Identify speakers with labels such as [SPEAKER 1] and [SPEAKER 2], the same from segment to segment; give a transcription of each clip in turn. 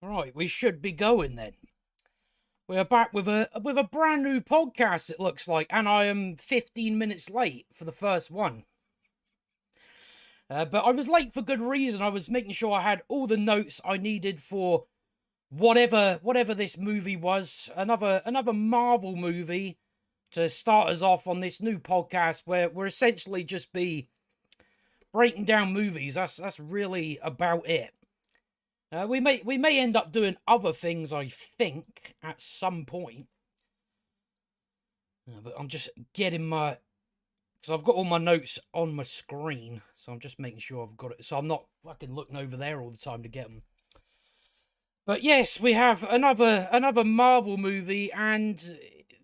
[SPEAKER 1] Right, we should be going then. We're back with a brand new podcast, it looks like, and I am 15 minutes late for the first one. But I was late for good reason. I was making sure I had all the notes I needed for whatever this movie was. Another Marvel movie to start us off on this new podcast where we're essentially just be breaking down movies. That's really about it. We may end up doing other things, I think, at some point. But I'm just getting my, because I've got all my notes on my screen, so I'm just making sure I've got it. So I'm not fucking looking over there all the time to get them. But yes, we have another Marvel movie, and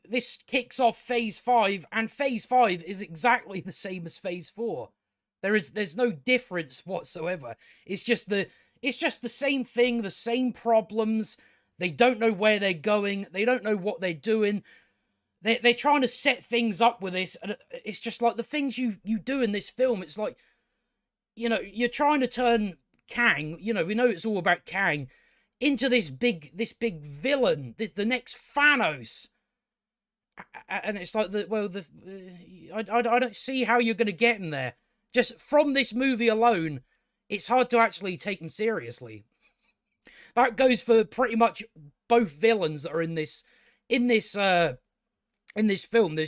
[SPEAKER 1] this kicks off Phase 5, and Phase 5 is exactly the same as Phase 4. There's no difference whatsoever. It's just the same thing, the same problems. They don't know where they're going. They don't know what they're doing. They're trying to set things up with this, and it's just like the things you do in this film. It's like, you're trying to turn Kang. We know it's all about Kang into this big villain, the next Thanos. And it's like I don't see how you're going to get him there. Just from this movie alone, it's hard to actually take him seriously. That goes for pretty much both villains that are in this film.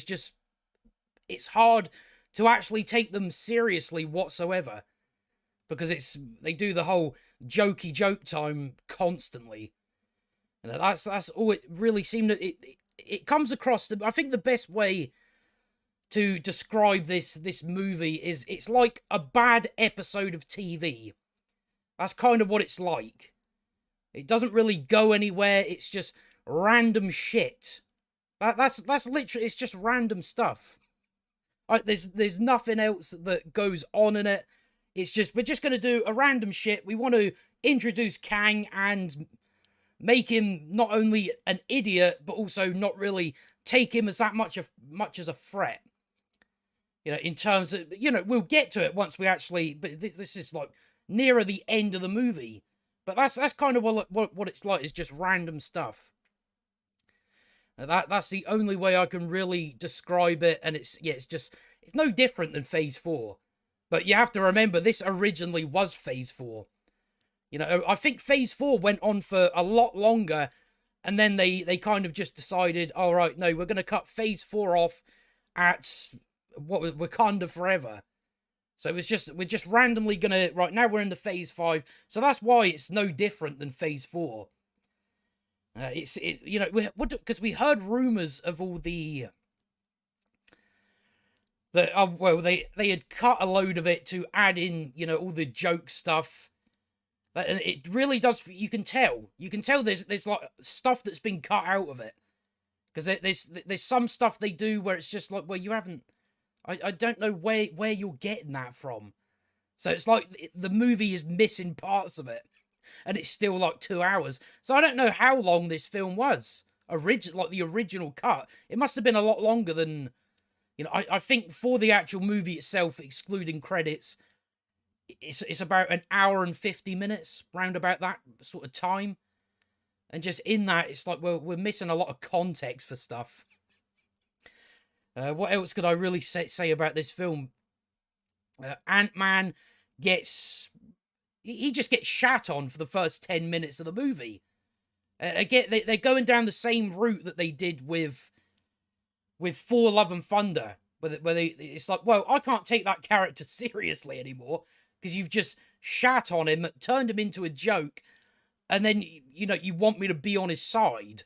[SPEAKER 1] It's hard to actually take them seriously whatsoever, because they do the whole jokey joke time constantly, and that's all it really seemed to, it comes across. I think the best way to describe this movie is it's like a bad episode of TV. That's kind of what it's like. It doesn't really go anywhere. It's just random shit. That's literally, it's just random stuff. There's nothing else that goes on in it. It's just, we're just going to do a random shit. We want to introduce Kang and make him not only an idiot, but also not really take him as that much as a threat. In terms of, we'll get to it once we actually, but this is like nearer the end of the movie. But that's kind of what it's like, is just random stuff. That's the only way I can really describe it, and it's no different than Phase 4. But you have to remember, this originally was Phase 4. I think Phase 4 went on for a lot longer, and then they kind of just decided, all right, no, we're going to cut Phase 4 off at Wakanda Forever. So we're just randomly going to, right now we're into Phase 5. So that's why it's no different than Phase 4. Because we heard rumors of all they had cut a load of it to add in, all the joke stuff. And it really does. You can tell there's like stuff that's been cut out of it, because there's some stuff they do where it's just like, well, you haven't. I don't know where you're getting that from. So it's like the movie is missing parts of it, and it's still like 2 hours. So I don't know how long this film was. Like the original cut, it must have been a lot longer than, I think for the actual movie itself, excluding credits, it's about an hour and 50 minutes, round about that sort of time. And just in that, it's like, well, we're missing a lot of context for stuff. What else could I really say about this film? Ant-Man he just gets shat on for the first 10 minutes of the movie. Again, they're going down the same route that they did with Thor: Love and Thunder, where it's like, well, I can't take that character seriously anymore, because you've just shat on him, turned him into a joke, and then, you want me to be on his side.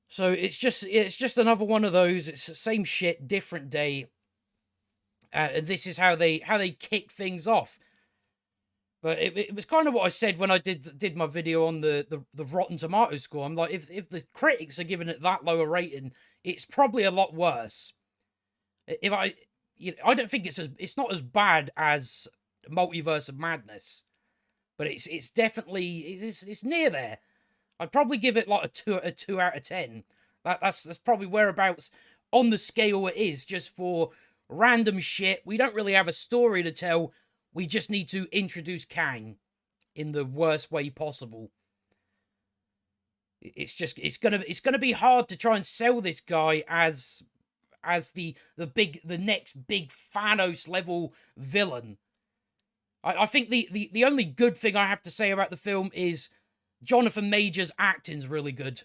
[SPEAKER 1] So it's just another one of those. It's the same shit, different day. This is how they kick things off. But it was kind of what I said when I did my video on the Rotten Tomato score. I'm like, if the critics are giving it that low a rating, it's probably a lot worse. I don't think it's not as bad as Multiverse of Madness, but it's definitely it's near there. I'd probably give it like a 2 out of 10. That's probably whereabouts on the scale it is, just for random shit. We don't really have a story to tell. We just need to introduce Kang. in the worst way possible. It's gonna be hard to try and sell this guy as the next big Thanos level villain. I think the only good thing I have to say about the film is Jonathan Major's acting's really good.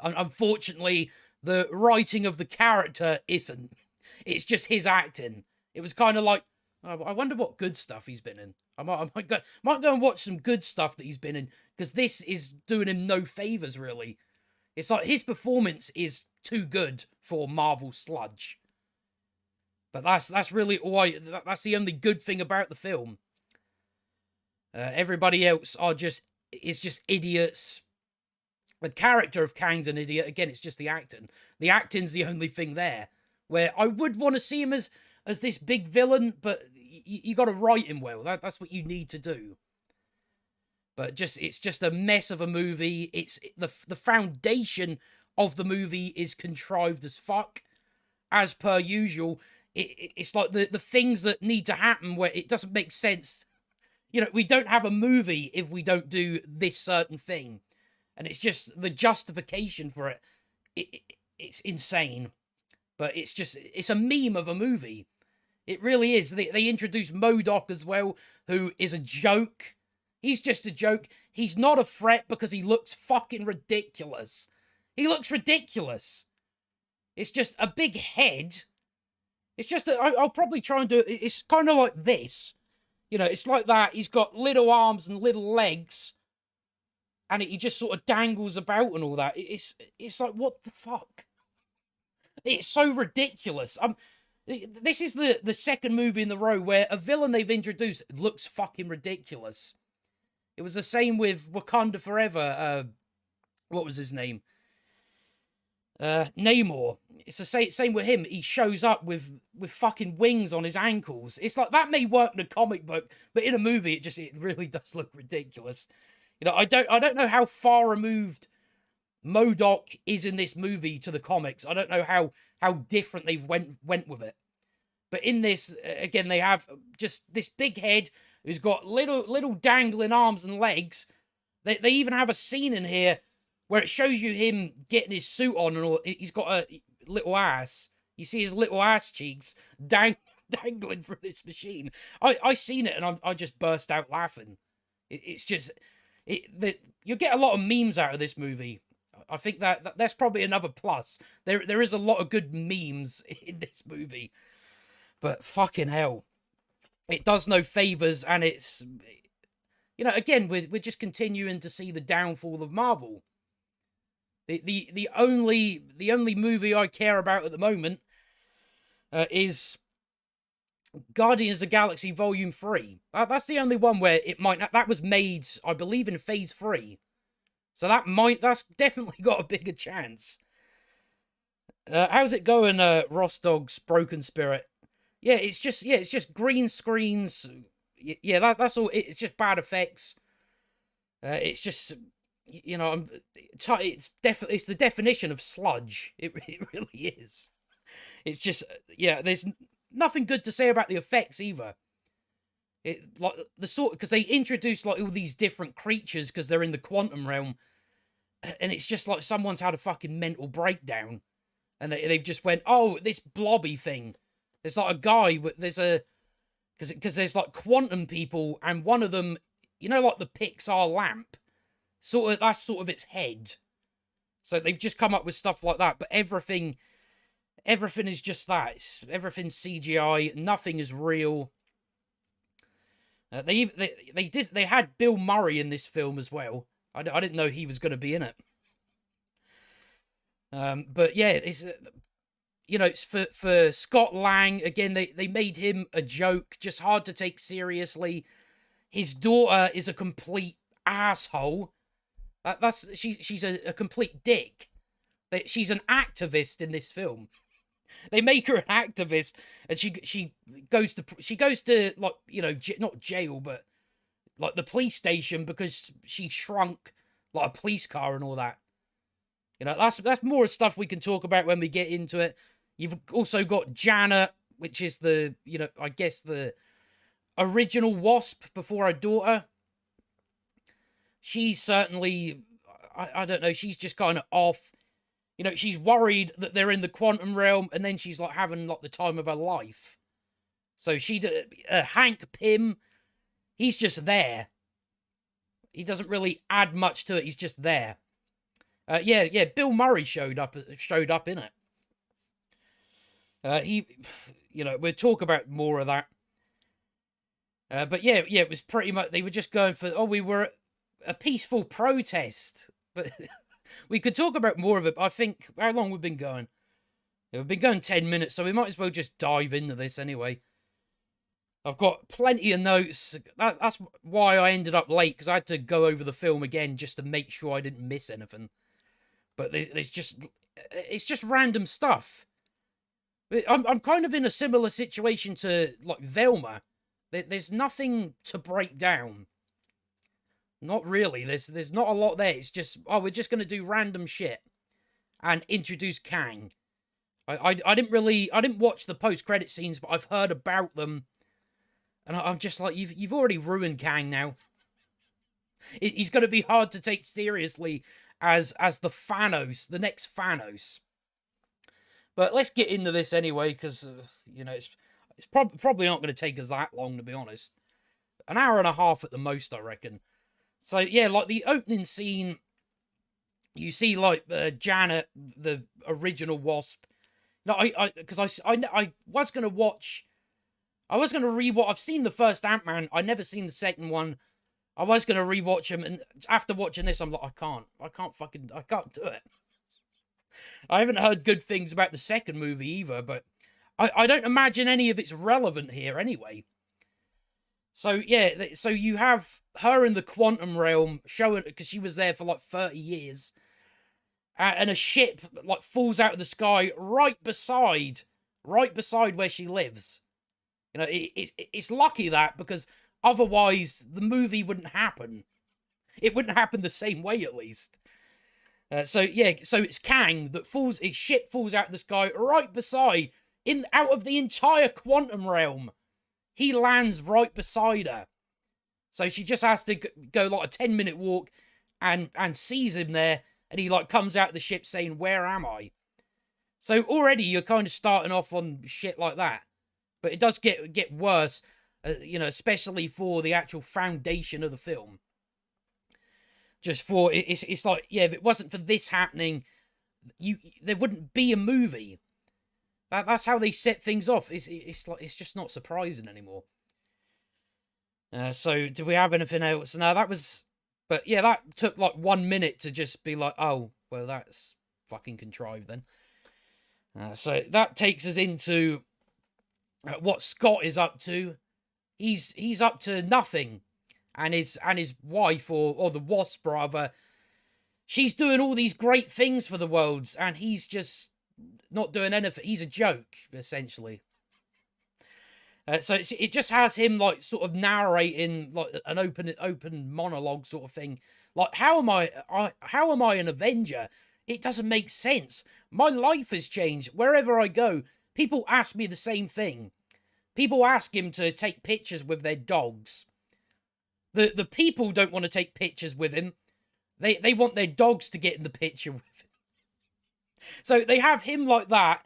[SPEAKER 1] Unfortunately, the writing of the character isn't. It's just his acting. It was kind of like, oh, I wonder what good stuff he's been in. I might go and watch some good stuff that he's been in, because this is doing him no favors, really. It's like his performance is too good for Marvel sludge. But that's really all that's the only good thing about the film. Everybody else is just idiots. The character of Kang's an idiot. Again, it's just the acting. The acting's the only thing there. Where I would want to see him as this big villain, but you got to write him well. That's what you need to do. But it's just a mess of a movie. It's the foundation of the movie is contrived as fuck, as per usual. It's like the things that need to happen where it doesn't make sense. You know, we don't have a movie if we don't do this certain thing. And it's just the justification for it. It's insane. But it's a meme of a movie. It really is. They introduced MODOK as well, who is a joke. He's just a joke. He's not a threat because he looks fucking ridiculous. He looks ridiculous. It's just a big head. It's just I'll probably try and do it. It's kind of like this. You know, it's like that. He's got little arms and little legs. And he just sort of dangles about and all that. It's like, what the fuck? It's so ridiculous. This is the second movie in the row where a villain they've introduced looks fucking ridiculous. It was the same with Wakanda Forever. What was his name? Namor. It's the same with him. He shows up with fucking wings on his ankles. It's like, that may work in a comic book, but in a movie, it really does look ridiculous. You know, I don't know how far removed MODOK is in this movie to the comics. I don't know how different they've went with it. But in this, again, they have just this big head who's got little dangling arms and legs. They even have a scene in here where it shows you him getting his suit on and all. He's got a little ass. You see his little ass cheeks dangling from this machine. I seen it and I just burst out laughing. It's just... you get a lot of memes out of this movie. I think that's probably another plus. There is a lot of good memes in this movie. But fucking hell. It does no favors, and it's... You know, again, we're just continuing to see the downfall of Marvel. The only movie I care about at the moment is Guardians of the Galaxy Volume 3. That's the only one where it might... That was made, I believe, in Phase 3. So that's definitely got a bigger chance. How's it going, Ross Dog's Broken Spirit? Yeah, it's just green screens. Yeah, that's all. It's just bad effects. It's just, you know, it's the definition of sludge. It really is. It's just, yeah, there's nothing good to say about the effects either. Because they introduced like all these different creatures because they're in the quantum realm, and it's just like someone's had a fucking mental breakdown, and they've just went, oh, this blobby thing. There's like a guy, because there's like quantum people, and one of them, you know, like the Pixar lamp, that's sort of its head. So they've just come up with stuff like that, but everything is just that. Everything's CGI. Nothing is real. They had Bill Murray in this film as well. I didn't know he was going to be in it. But yeah, it's you know, it's for Scott Lang again. They made him a joke, just hard to take seriously. His daughter is a complete asshole. She's a complete dick. She's an activist in this film. They make her an activist, and she goes to like, you know, not jail, but like the police station because she shrunk like a police car and all that. You know, that's more stuff we can talk about when we get into it. You've also got Janet, which is the, you know, I guess the original Wasp before her daughter. she's certainly, I don't know, she's just kind of off. You know, she's worried that they're in the quantum realm, and then she's like having like the time of her life. So Hank Pym, he's just there. He doesn't really add much to it. He's just there. Yeah. Bill Murray showed up in it. We'll talk about more of that. But yeah, it was pretty much, they were just going for, we were at a peaceful protest. But we could talk about more of it, but I think, how long we've been going? Yeah, we've been going 10 minutes, so we might as well just dive into this anyway. I've got plenty of notes. That's why I ended up late, because I had to go over the film again just to make sure I didn't miss anything. But it's just random stuff. I'm kind of in a similar situation to, like, Velma. There's nothing to break down. Not really. There's not a lot there. It's just, we're just going to do random shit and introduce Kang. I didn't watch the post-credit scenes, but I've heard about them. And I'm just like, you've already ruined Kang now. He's going to be hard to take seriously as the Thanos, the next Thanos. But let's get into this anyway, because, it's probably not going to take us that long, to be honest. An hour and a half at the most, I reckon. So, yeah, like, the opening scene, you see, like, Janet, the original Wasp. No, I was going to watch... I was going to rewatch... I've seen the first Ant-Man. I never seen the second one. I was going to rewatch them, and after watching this, I'm like, I can't do it. I haven't heard good things about the second movie either, but I don't imagine any of it's relevant here anyway. So, yeah, so you have her in the quantum realm showing, because she was there for like 30 years, and a ship like falls out of the sky right beside where she lives. You know, it's lucky that, because otherwise the movie wouldn't happen. It wouldn't happen the same way, at least. So it's Kang that his ship falls out of the sky right beside, out of the entire quantum realm. He lands right beside her. So she just has to go like a 10-minute walk and sees him there, and he like comes out of the ship saying, "Where am I?" So already you're kind of starting off on shit like that. But it does get worse, especially for the actual foundation of the film. Just for it's like, yeah, if it wasn't for this happening, there wouldn't be a movie. That's how they set things off. It's just not surprising anymore. So do we have anything else? No, but yeah, that took like 1 minute to just be like, oh, well, that's fucking contrived then. So that takes us into what Scott is up to. He's up to nothing. And his wife, or the Wasp rather, she's doing all these great things for the world, and he's just not doing anything. He's a joke, essentially. So it just has him like sort of narrating like an open monologue sort of thing. Like, how am I an Avenger? It doesn't make sense. My life has changed. Wherever I go, people ask me the same thing. People ask him to take pictures with their dogs. The people don't want to take pictures with him. They want their dogs to get in the picture with him. So they have him like that.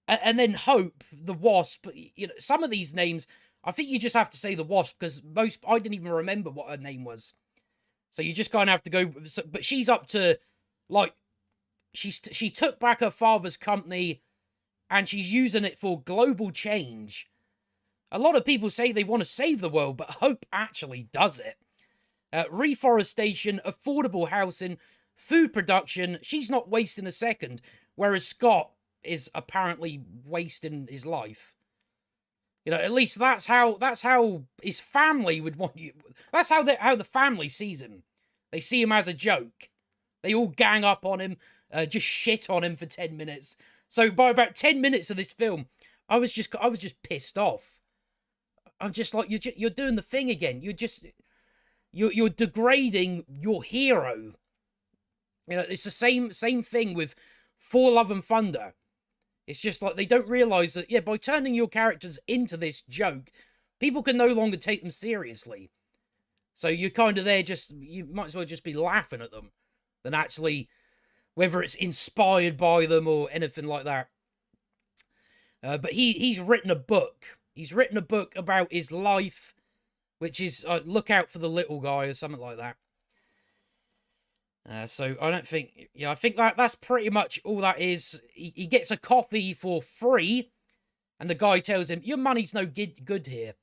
[SPEAKER 1] And then Hope, the Wasp. You know, some of these names, I think you just have to say the Wasp, because I didn't even remember what her name was. So you just kind of have to go. But she's up to, like, she took back her father's company, and she's using it for global change. A lot of people say they want to save the world, but Hope actually does it. Reforestation, affordable housing, food production, she's not wasting a second, whereas Scott is apparently wasting his life. You know, at least that's how his family would want you. That's how the family sees him. They see him as a joke. They all gang up on him, just shit on him for 10 minutes. So by about 10 minutes of this film, I was just pissed off. I'm just like, you're doing the thing again. You're degrading your hero. You know, it's the same thing with Thor: Love and Thunder. It's just like they don't realize that, yeah, by turning your characters into this joke, people can no longer take them seriously. So you're kind of there you might as well just be laughing at them than actually, whether it's inspired by them or anything like that. But he's written a book. He's written a book about his life, which is Look Out for the Little Guy or something like that. So I don't think, I think that's pretty much all that is. He gets a coffee for free, and the guy tells him, your money's no good here.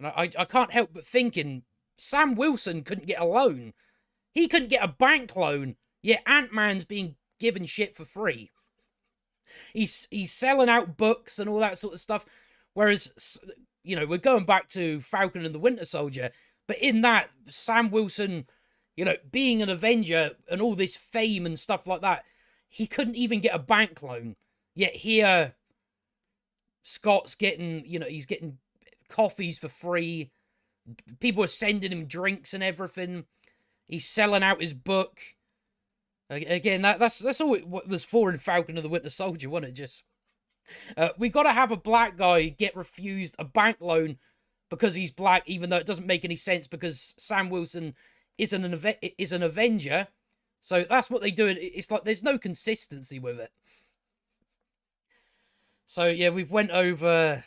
[SPEAKER 1] And I can't help but thinking, Sam Wilson couldn't get a loan. He couldn't get a bank loan, yet Ant-Man's being given shit for free. He's selling out books and all that sort of stuff. Whereas, we're going back to Falcon and the Winter Soldier, but in that, Sam Wilson, being an Avenger and all this fame and stuff like that, he couldn't even get a bank loan. Yet here, Scott's getting, he's getting coffees for free. People are sending him drinks and everything. He's selling out his book. Again, that's all it was for in Falcon and the Winter Soldier, wasn't it? Just we got to have a black guy get refused a bank loan because he's black, even though it doesn't make any sense because Sam Wilson is an Avenger. So that's what they do. It's like there's no consistency with it. So yeah, we've went over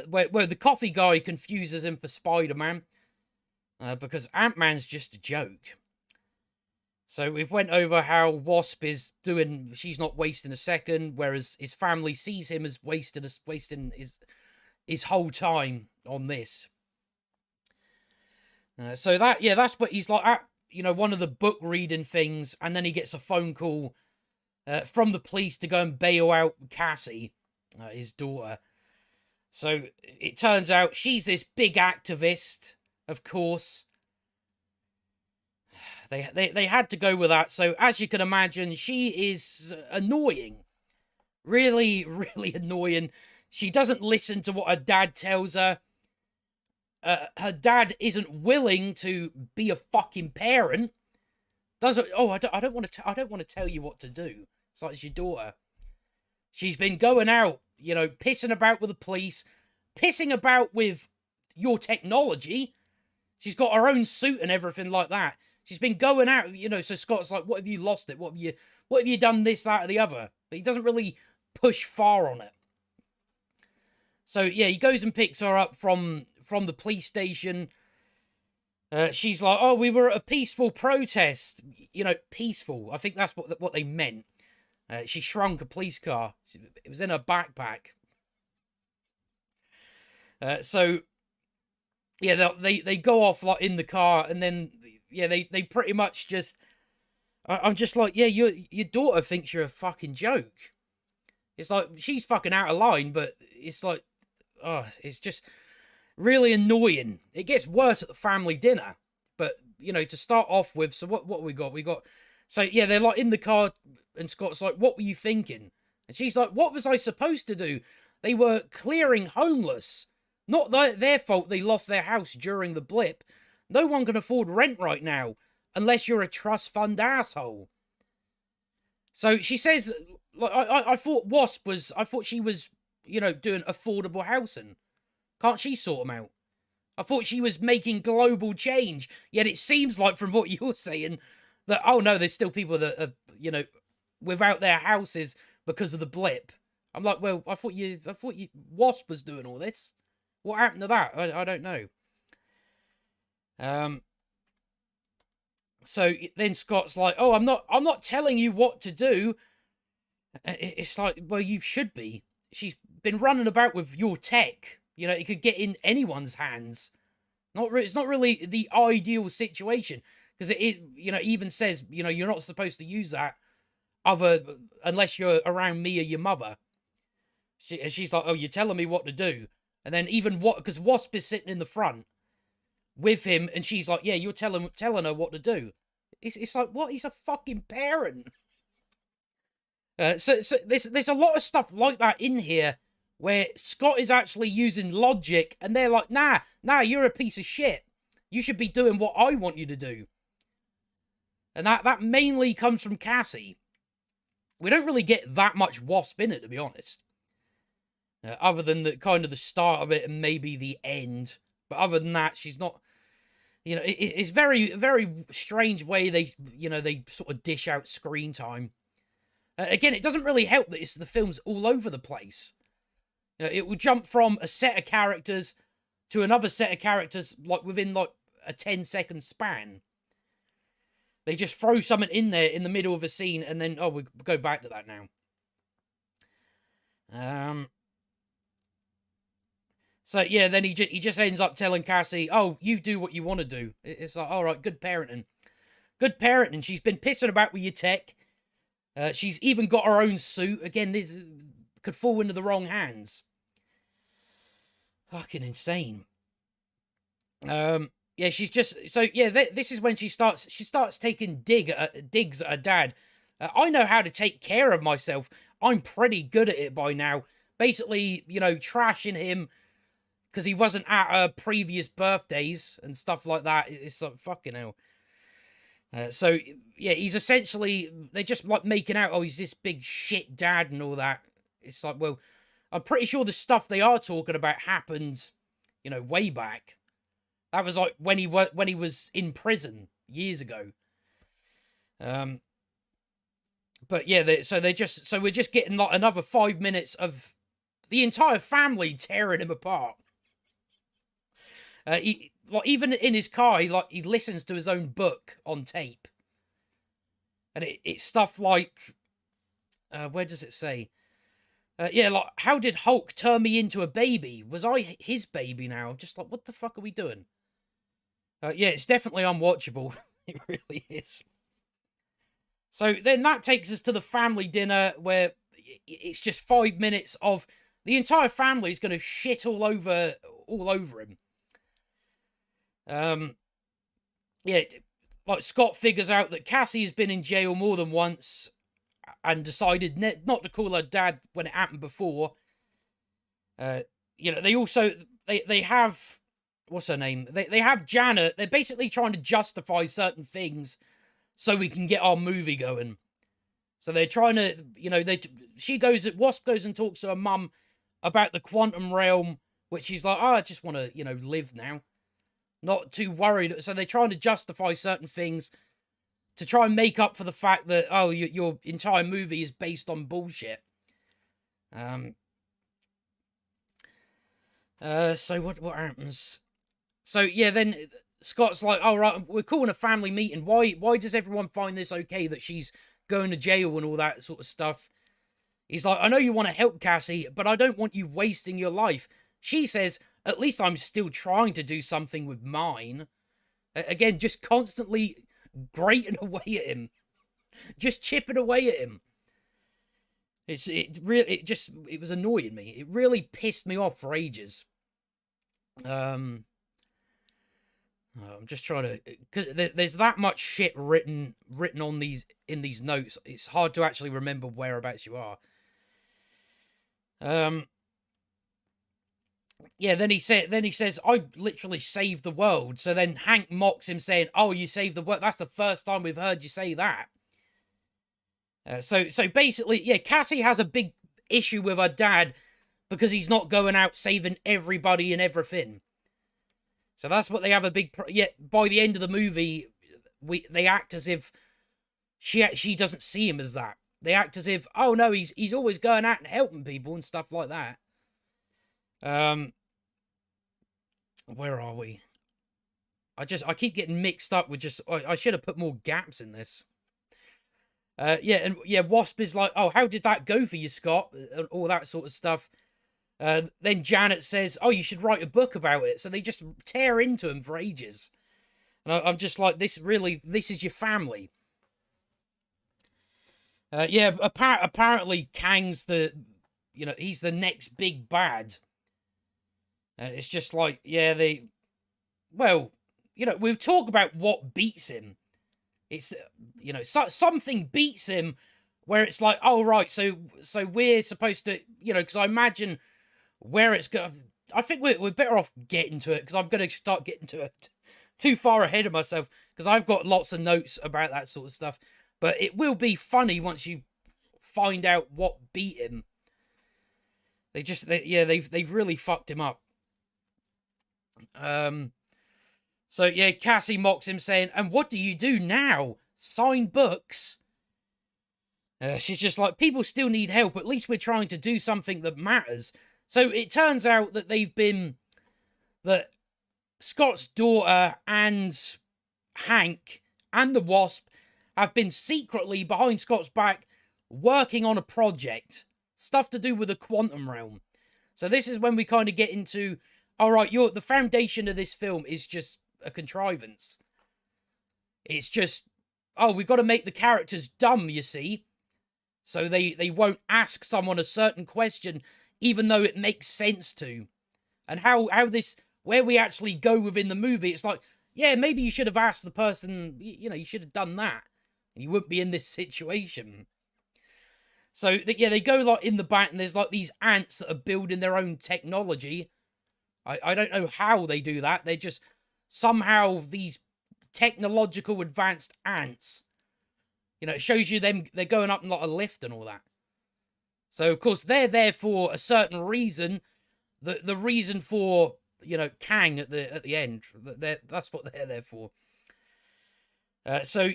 [SPEAKER 1] where the coffee guy confuses him for Spider-Man because Ant-Man's just a joke. So we've went over how Wasp is doing, she's not wasting a second, whereas his family sees him as wasting his whole time on this. So that's what he's like at, one of the book reading things, and then he gets a phone call from the police to go and bail out Cassie, his daughter. So it turns out she's this big activist, of course. They had to go with that. So as you can imagine, she is annoying. Really, really annoying. She doesn't listen to what her dad tells her. Her dad isn't willing to be a fucking parent. I don't want to tell you what to do. It's like it's your daughter. She's been going out, pissing about with the police, pissing about with your technology. She's got her own suit and everything like that. She's been going out, so Scott's like, what have you lost it? What have you done this, that, or the other? But he doesn't really push far on it. So, yeah, he goes and picks her up from the police station. She's like, oh, we were at a peaceful protest. Peaceful. I think that's what they meant. She shrunk a police car. It was in her backpack. So, yeah, they go off like in the car, and then they pretty much just. I'm just like, yeah, your daughter thinks you're a fucking joke. It's like she's fucking out of line, but it's like, it's just really annoying. It gets worse at the family dinner, but to start off with, so what we got? So yeah, they're like in the car, and Scott's like, what were you thinking? And she's like, what was I supposed to do? They were clearing homeless. Not their fault they lost their house during the blip. No one can afford rent right now, unless you're a trust fund asshole. So she says, like, I thought Wasp was, I thought she was, doing affordable housing. Can't she sort them out? I thought she was making global change, yet it seems like from what you're saying that, oh no, there's still people that are, without their houses because of the blip. I'm like, well, I thought Wasp was doing all this. What happened to that? I don't know. So then Scott's like, oh, I'm not telling you what to do. It's like, well, you should be. She's been running about with your tech. It could get in anyone's hands. It's not really the ideal situation because it even says, you're not supposed to use that unless you're around me or your mother. She's like, oh, you're telling me what to do. And then because Wasp is sitting in the front with him, and she's like, yeah, you're telling her what to do. It's like, what? He's a fucking parent. So there's a lot of stuff like that in here where Scott is actually using logic, and they're like, nah, you're a piece of shit. You should be doing what I want you to do. And that mainly comes from Cassie. We don't really get that much Wasp in it, to be honest. Other than the kind of the start of it and maybe the end. But other than that, she's not You know, it's very, very strange way they, you know, they sort of dish out screen time. Again, it doesn't really help that the film's all over the place. You know, it will jump from a set of characters to another set of characters, like, within, like, a 10-second span. They just throw something in there in the middle of a scene, and then, oh, we go back to that now. So, yeah, then he just ends up telling Cassie, oh, you do what you want to do. It's like, all right, good parenting. Good parenting. She's been pissing about with your tech. She's even got her own suit. Again, this could fall into the wrong hands. Fucking insane. Yeah, she's just... So, yeah, this is when she starts taking digs at her dad. I know how to take care of myself. I'm pretty good at it by now. Basically, you know, trashing him because he wasn't at her previous birthdays and stuff like that. It's like, fucking hell. So, yeah, he's essentially... They're just, like, making out, oh, he's this big shit dad and all that. It's like, well, I'm pretty sure the stuff they are talking about happened, you know, way back. That was, like, when he was in prison years ago. But, yeah, so we're just getting, like, another 5 minutes of the entire family tearing him apart. He, like, even in his car, he listens to his own book on tape. And it's stuff like, where does it say? Yeah, like, how did Hulk turn me into a baby? Was I his baby now? Just like, what the fuck are we doing? Yeah, it's definitely unwatchable. It really is. So then that takes us to the family dinner, where it's just 5 minutes of the entire family is going to shit all over him. Yeah, like, Scott figures out that Cassie has been in jail more than once and decided not to call her dad when it happened before. You know, they also, they have, what's her name? They have Janet. They're basically trying to justify certain things so we can get our movie going. So they're trying to, you know, Wasp goes and talks to her mum about the quantum realm, which she's like, oh, I just want to, you know, live now. Not too worried. So they're trying to justify certain things to try and make up for the fact that, oh, your entire movie is based on bullshit. So what happens? So, yeah, then Scott's like, all right, we're calling a family meeting. Why does everyone find this okay that she's going to jail and all that sort of stuff? He's like, I know you want to help Cassie, but I don't want you wasting your life. She says, at least I'm still trying to do something with mine. Again, just constantly grating away at him. Just chipping away at him. It was annoying me. It really pissed me off for ages. I'm just trying to... Cause there's that much shit written on in these notes. It's hard to actually remember whereabouts you are. Yeah, then he says, I literally saved the world. So then Hank mocks him, saying, oh, you saved the world. That's the first time we've heard you say that. So basically, yeah, Cassie has a big issue with her dad because he's not going out saving everybody and everything. So that's what they have a big... by the end of the movie, they act as if she doesn't see him as that. They act as if, oh no, he's always going out and helping people and stuff like that. Where are we? I keep getting mixed up with just... I should have put more gaps in this. Yeah, Wasp is like, oh, how did that go for you, Scott? And all that sort of stuff. Then Janet says, oh, you should write a book about it. So they just tear into him for ages. And I'm just like, this is your family. Yeah, apparently Kang's he's the next big bad. And it's just like, yeah, we'll talk about what beats him. It's, something beats him where it's like, oh, right, so we're supposed to, because I imagine where it's going. I think we're better off getting to it, because I'm going to start getting to it too far ahead of myself, because I've got lots of notes about that sort of stuff. But it will be funny once you find out what beat him. They've really fucked him up. So, yeah, Cassie mocks him saying, and what do you do now? Sign books? She's just like, people still need help. At least we're trying to do something that matters. So it turns out that that Scott's daughter and Hank and the Wasp have been secretly behind Scott's back working on a project. Stuff to do with the quantum realm. So this is when we kind of get into, all right, the foundation of this film is just a contrivance. It's just, oh, we've got to make the characters dumb, you see. So they won't ask someone a certain question, even though it makes sense to. And where we actually go within the movie, it's like, yeah, maybe you should have asked the person, you should have done that. And you wouldn't be in this situation. So, they go like in the back and there's like these ants that are building their own technology. I don't know how they do that. They're just somehow these technological advanced ants. It shows you them, they're going up in like a lift and all that. So, of course, they're there for a certain reason. The reason for, Kang at the end. That's what they're there for. So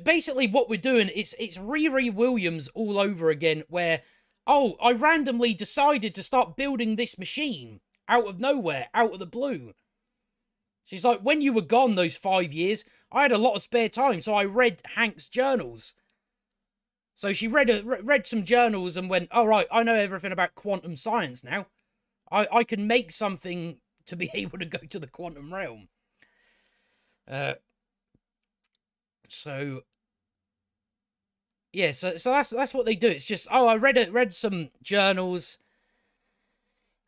[SPEAKER 1] basically what we're doing is it's Riri Williams all over again, where, oh, I randomly decided to start building this machine out of nowhere, out of the blue. She's like, when you were gone those 5 years, I had a lot of spare time, so I read Hank's journals. So she read some journals and went, all right, I know everything about quantum science now. I can make something to be able to go to the quantum realm. So yeah, so that's what they do. It's just, oh, I read some journals.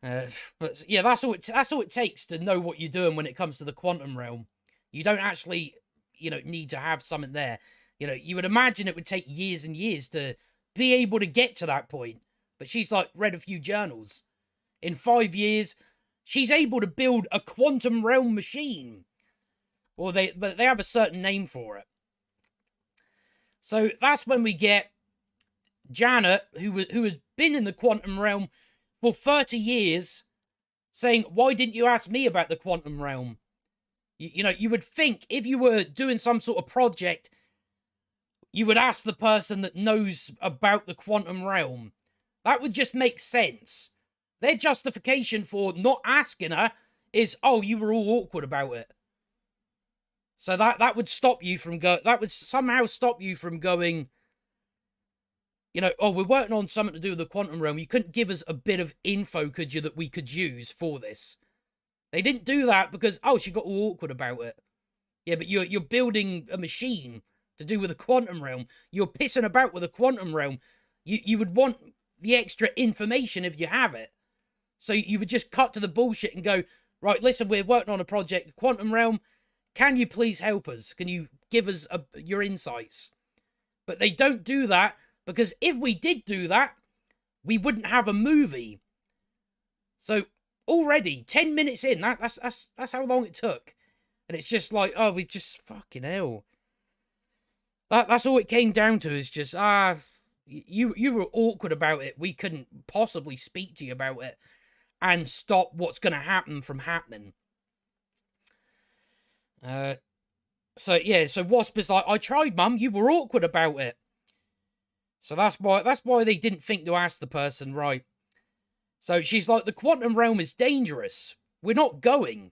[SPEAKER 1] But yeah, that's all it takes to know what you're doing when it comes to the quantum realm. You don't actually, need to have something there. You would imagine it would take years and years to be able to get to that point. But she's like read a few journals. In 5 years, she's able to build a quantum realm machine. Or they have a certain name for it. So that's when we get Janet, who had been in the quantum realm for 30 years, saying, why didn't you ask me about the quantum realm? You would think if you were doing some sort of project, you would ask the person that knows about the quantum realm. That would just make sense. Their justification for not asking her is, oh, you were all awkward about it. So that would stop you from that would somehow stop you from going, oh, we're working on something to do with the quantum realm. You couldn't give us a bit of info, could you, that we could use for this? They didn't do that because, oh, she got all awkward about it. Yeah, but you're building a machine to do with the quantum realm. You're pissing about with the quantum realm. You would want the extra information if you have it. So you would just cut to the bullshit and go, right, listen, we're working on a project, the quantum realm. Can you please help us? Can you give us your insights? But they don't do that, because if we did do that, we wouldn't have a movie. So already 10 minutes in, that's how long it took. And it's just like, oh, we just fucking hell. That's all it came down to, is just, you were awkward about it. We couldn't possibly speak to you about it and stop what's going to happen from happening. So Wasp is like, I tried, Mum, you were awkward about it. So that's why they didn't think to ask the person, right? So she's like, the quantum realm is dangerous. We're not going.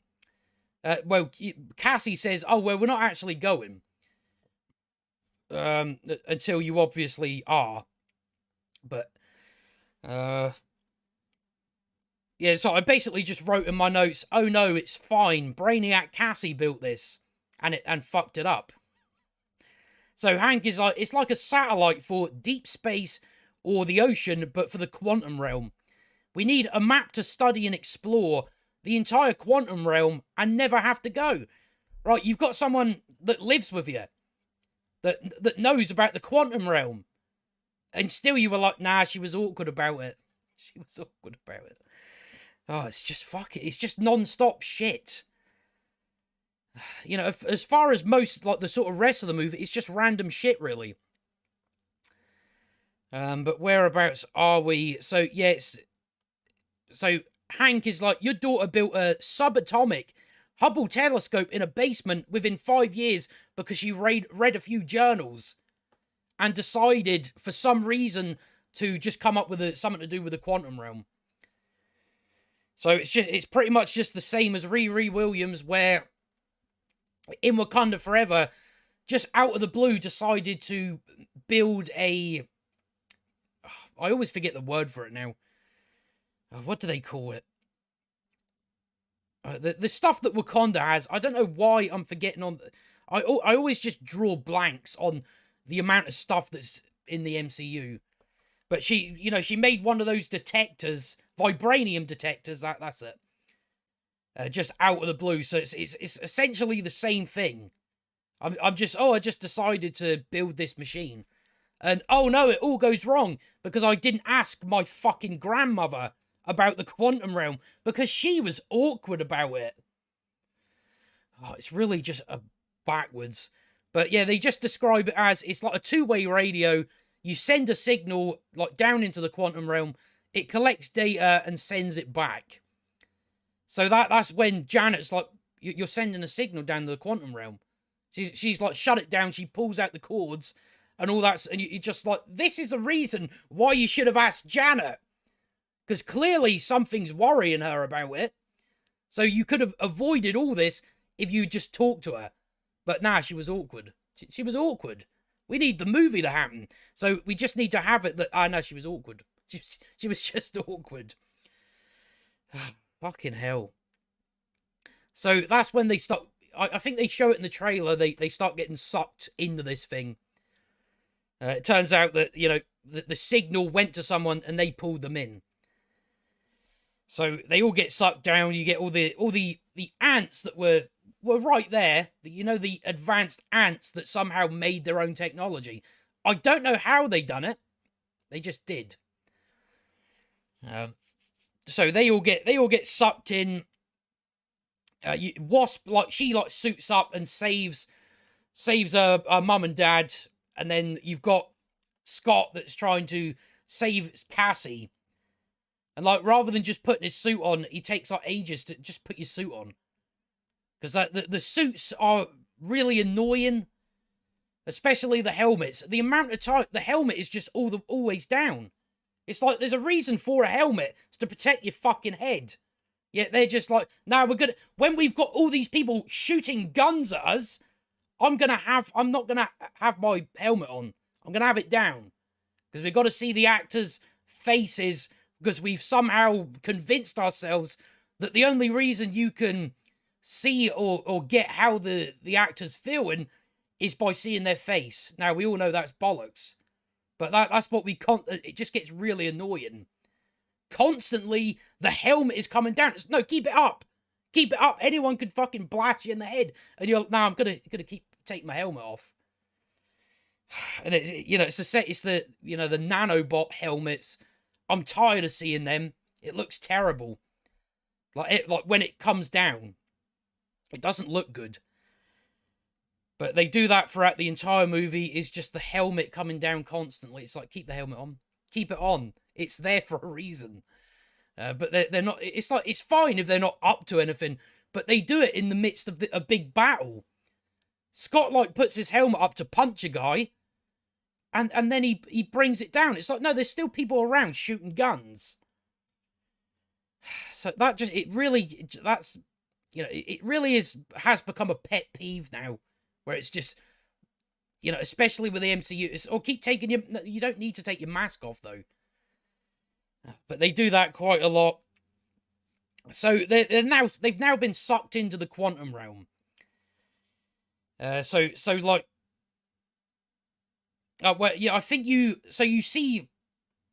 [SPEAKER 1] Cassie says, oh, well, we're not actually going. Until you obviously are. But, yeah, so I basically just wrote in my notes, oh no, it's fine. Brainiac Cassie built this and fucked it up. So Hank is like, it's like a satellite for deep space or the ocean, but for the quantum realm. We need a map to study and explore the entire quantum realm and never have to go. Right, you've got someone that lives with you, that knows about the quantum realm. And still you were like, nah, she was awkward about it. She was awkward about it. Oh, it's just it's just non-stop shit. As far as most, like, the sort of rest of the movie, it's just random shit, really. But whereabouts are we? So, yeah, so Hank is like, your daughter built a subatomic Hubble telescope in a basement within 5 years because she read a few journals and decided for some reason to just come up with something to do with the quantum realm. So it's pretty much just the same as Riri Williams, where in Wakanda Forever, just out of the blue, decided to build a... I always forget the word for it now. What do they call it? The stuff that Wakanda has, I don't know why I'm forgetting on... I always just draw blanks on the amount of stuff that's in the MCU. But she made one of those detectors, vibranium detectors, that's it. Just out of the blue, so it's essentially the same thing. I just decided to build this machine. And, oh no, it all goes wrong because I didn't ask my fucking grandmother about the quantum realm because she was awkward about it. Oh, it's really just backwards. But yeah, they just describe it as, it's like a two-way radio. You send a signal like down into the quantum realm. It collects data and sends it back. So that's when Janet's like, you're sending a signal down to the quantum realm. She's like, shut it down. She pulls out the cords and all that. And you're just like, this is the reason why you should have asked Janet. Because clearly something's worrying her about it. So you could have avoided all this if you just talked to her. But nah, she was awkward. She was awkward. We need the movie to happen. So we just need to have it that, no, she was awkward. She was just awkward. Fucking hell. So that's when they start... I think they show it in the trailer. They start getting sucked into this thing. It turns out that, the signal went to someone and they pulled them in. So they all get sucked down. You get all the ants that were right there. The advanced ants that somehow made their own technology. I don't know how they done it. They just did. So they all get sucked in. Wasp, she suits up and saves her mum and dad, and then you've got Scott that's trying to save Cassie, and rather than just putting his suit on, he takes ages to just put your suit on, because the suits are really annoying, especially the helmets. The amount of time the helmet is just always down. It's like there's a reason for a helmet. It's to protect your fucking head. Yeah, they're just like, no, when we've got all these people shooting guns at us, I'm not gonna have my helmet on. I'm gonna have it down. Because we've got to see the actors' faces, because we've somehow convinced ourselves that the only reason you can see or get how the actor's feeling is by seeing their face. Now, we all know that's bollocks. But that's what it just gets really annoying. Constantly, the helmet is coming down. No, keep it up. Keep it up. Anyone could fucking blast you in the head. And you're, no, I'm gonna take my helmet off. And it's the nanobot helmets. I'm tired of seeing them. It looks terrible. Like when it comes down, it doesn't look good. But they do that throughout the entire movie. Is just the helmet coming down constantly. It's like, keep the helmet on. Keep it on. It's there for a reason. But they're not... It's like, it's fine if they're not up to anything. But they do it in the midst of a big battle. Scott, puts his helmet up to punch a guy. And then he brings it down. It's like, no, there's still people around shooting guns. So that just... It really... That's... it really has become a pet peeve now. Where it's just... especially with the MCU, it's, keep taking your... You don't need to take your mask off, though. But they do that quite a lot. So they've now been sucked into the quantum realm. I think you see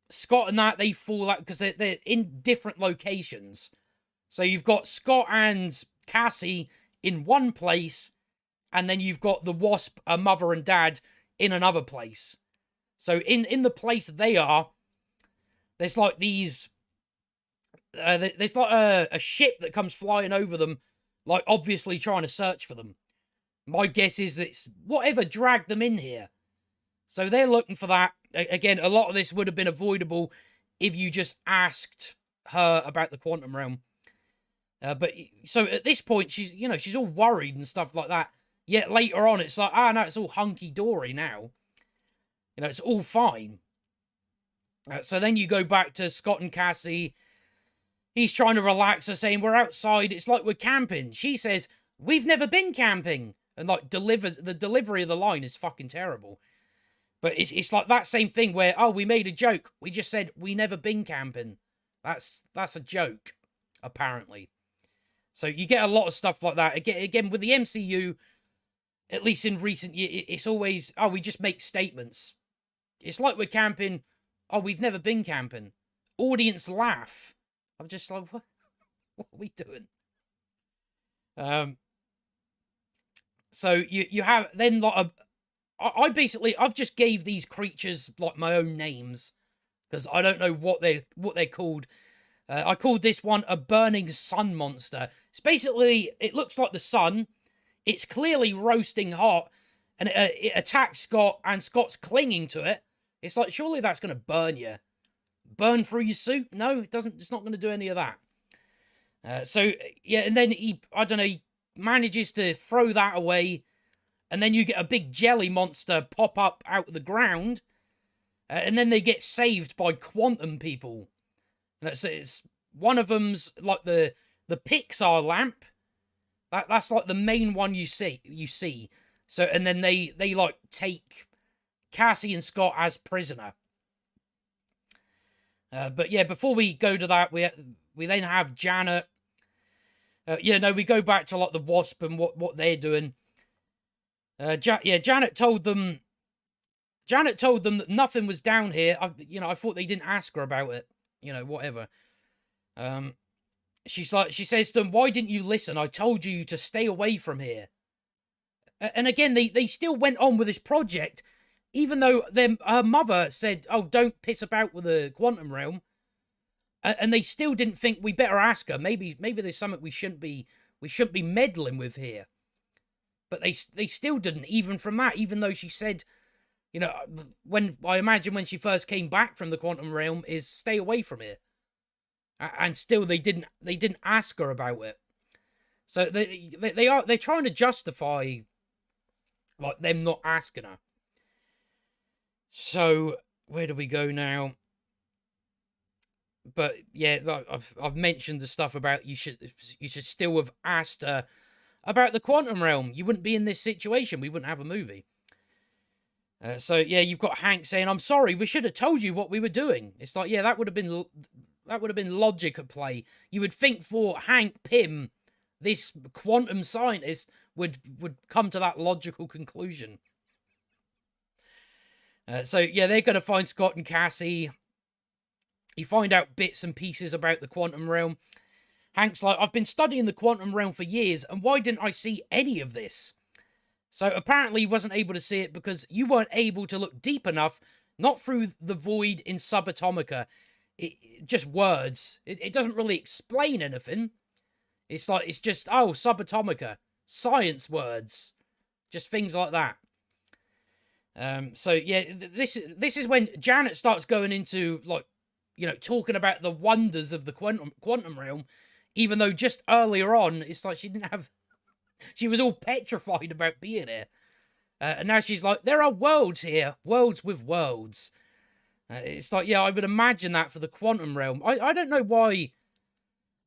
[SPEAKER 1] Scott and that, they fall out because they're in different locations. So you've got Scott and Cassie in one place, and then you've got the Wasp, a mother and dad, in another place. So in the place they are, there's these... there's a ship that comes flying over them, obviously trying to search for them. My guess is it's whatever dragged them in here. So they're looking for that. Again, a lot of this would have been avoidable if you just asked her about the quantum realm. But so at this point, she's, you know, she's all worried and stuff like that. Yet later on, it's like, no, it's all hunky-dory now. You know, it's all fine. So then you go back to Scott and Cassie. He's trying to relax her, saying, we're outside. It's like we're camping. She says, we've never been camping. And, like, the delivery of the line is fucking terrible. But it's like that same thing where, oh, we made a joke. We just said, we never been camping. That's a joke, apparently. So you get a lot of stuff like that. Again, with the MCU, at least in recent years, it's always, oh, we just make statements. It's like we're camping. Oh, we've never been camping. Audience laugh. I'm just like, what are we doing? So you have then like I've just gave these creatures like my own names because I don't know what they're called. I called this one a burning sun monster. It's basically, it looks like the sun. It's clearly roasting hot, and it attacks Scott, and Scott's clinging to it. It's like, surely that's going to burn you. Burn through your suit? No, it doesn't. It's not going to do any of that. So, yeah, and then he manages to throw that away, and then you get a big jelly monster pop up out of the ground, and then they get saved by quantum people. And it's one of them's like the Pixar lamp. That's like the main one you see. So, and then they like take Cassie and Scott as prisoner. But yeah, before we go to that, we then have Janet. We go back to like the Wasp and what they're doing. Janet told them that nothing was down here. I thought they didn't ask her about it. Whatever. She says to them, why didn't you listen? I told you to stay away from here. And again, they still went on with this project, even though her mother said, oh, don't piss about with the quantum realm. And they still didn't think we better ask her. Maybe there's something we shouldn't be meddling with here. But they still didn't, even from that, even though she said, when she first came back from the quantum realm, is stay away from here. And still they didn't ask her about it. So they're trying to justify like them not asking her. So where do we go now? But yeah, I've mentioned the stuff about you should still have asked her about the quantum realm. You wouldn't be in this situation. We wouldn't have a movie. So yeah, you've got Hank saying, "I'm sorry, we should have told you what we were doing." It's like, yeah, that would have been logic at play. You would think for Hank Pym, this quantum scientist would come to that logical conclusion. So yeah, they're going to find Scott and Cassie. You find out bits and pieces about the quantum realm. Hank's like, I've been studying the quantum realm for years, and why didn't I see any of this? So apparently he wasn't able to see it because you weren't able to look deep enough, not through the void in Subatomica. Just words. It doesn't really explain anything. It's like, it's just, oh, Subatomica. Science words. Just things like that. So yeah, this is when Janet starts going into, like, talking about the wonders of the quantum realm, even though just earlier on, it's like she was all petrified about being here. And now she's like, there are worlds here, worlds with worlds. It's like, yeah, I would imagine that for the quantum realm. I don't know why.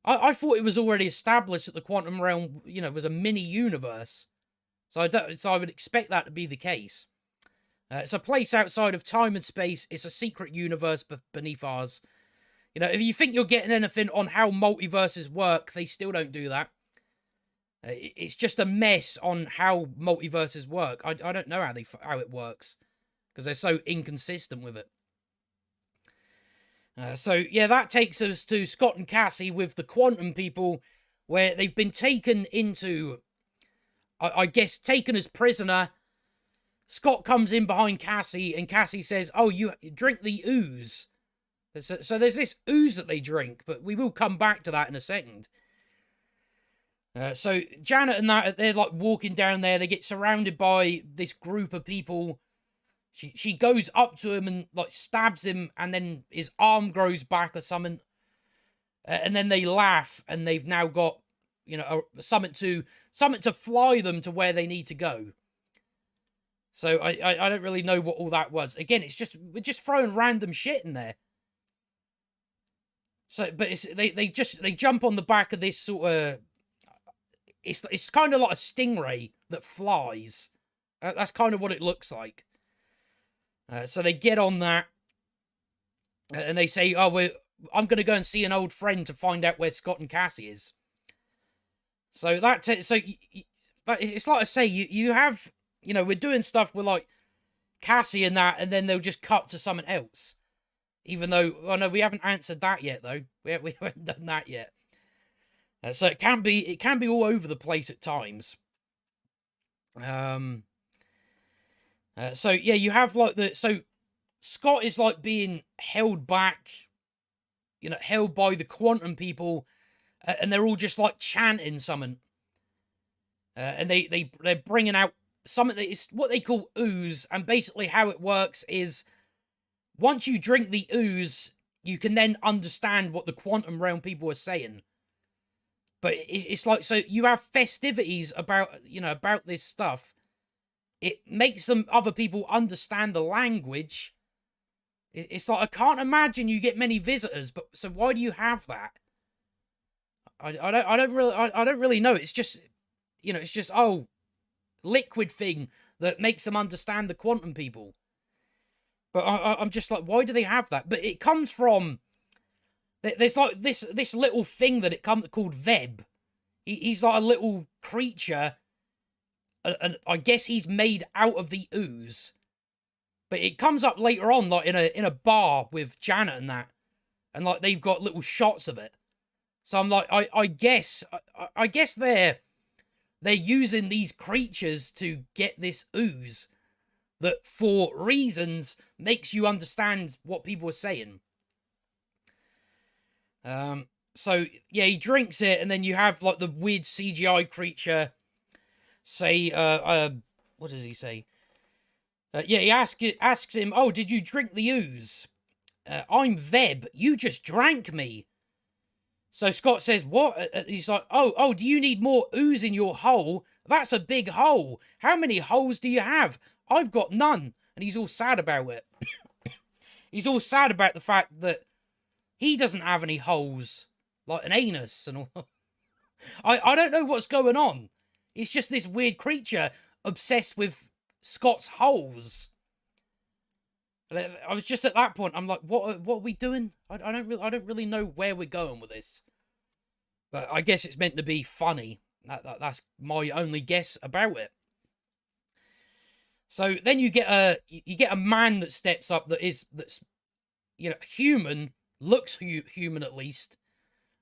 [SPEAKER 1] I thought it was already established that the quantum realm, was a mini universe. So I would expect that to be the case. It's a place outside of time and space. It's a secret universe beneath ours. If you think you're getting anything on how multiverses work, they still don't do that. It's just a mess on how multiverses work. I don't know how it works because they're so inconsistent with it. So yeah, that takes us to Scott and Cassie with the quantum people, where they've been taken into, I guess, taken as prisoner. Scott comes in behind Cassie, and Cassie says, oh, you drink the ooze. So there's this ooze that they drink, but we will come back to that in a second. So Janet and that, they're like walking down there. They get surrounded by this group of people. She goes up to him and like stabs him, and then his arm grows back or something. And then they laugh, and they've now got you know, something to fly them to where they need to go. So I don't really know what all that was. Again, we're just throwing random shit in there. So, but they jump on the back of this sort of, it's kind of like a stingray that flies. That's kind of what it looks like. So they get on that, and they say, "Oh, I'm going to go and see an old friend to find out where Scott and Cassie is." So it's like I say, you have, you know, we're doing stuff with like Cassie and that, and then they'll just cut to something else. Even though, oh no, we haven't answered that yet though. We haven't done that yet. So it can be all over the place at times. So yeah, you have like so Scott is like being held back, you know, held by the quantum people, and they're all just like chanting something. And they're bringing out something that is what they call ooze, and basically how it works is once you drink the ooze, you can then understand what the quantum realm people are saying. But it's like, so you have festivities about, you know, about this stuff. It makes some other people understand the language. It's like, I can't imagine you get many visitors, but so why do you have that? I don't really know. It's just, you know, it's just, oh, liquid thing that makes them understand the quantum people. But I'm just like, why do they have that? But it comes from, there's like this little thing that it comes called Veb. He's like a little creature, and I guess he's made out of the ooze. But it comes up later on, like in a bar with Janet and that, and like they've got little shots of it. So I'm like, I guess they're using these creatures to get this ooze that, for reasons, makes you understand what people are saying. So yeah, he drinks it, and then you have like the weird CGI creature say, what does he say? Yeah, he asks him, "Oh, did you drink the ooze? I'm Veb. You just drank me." So Scott says, "What?" He's like, "Oh, do you need more ooze in your hole? That's a big hole. How many holes do you have? I've got none." And he's all sad about it. He's all sad about the fact that he doesn't have any holes, like an anus and all. I don't know what's going on. It's just this weird creature obsessed with Scott's holes. I was just at that point. I'm like, what are we doing? I don't really know where we're going with this. But I guess it's meant to be funny. That's my only guess about it. So then you get a man that steps up that's you know, human, looks human at least.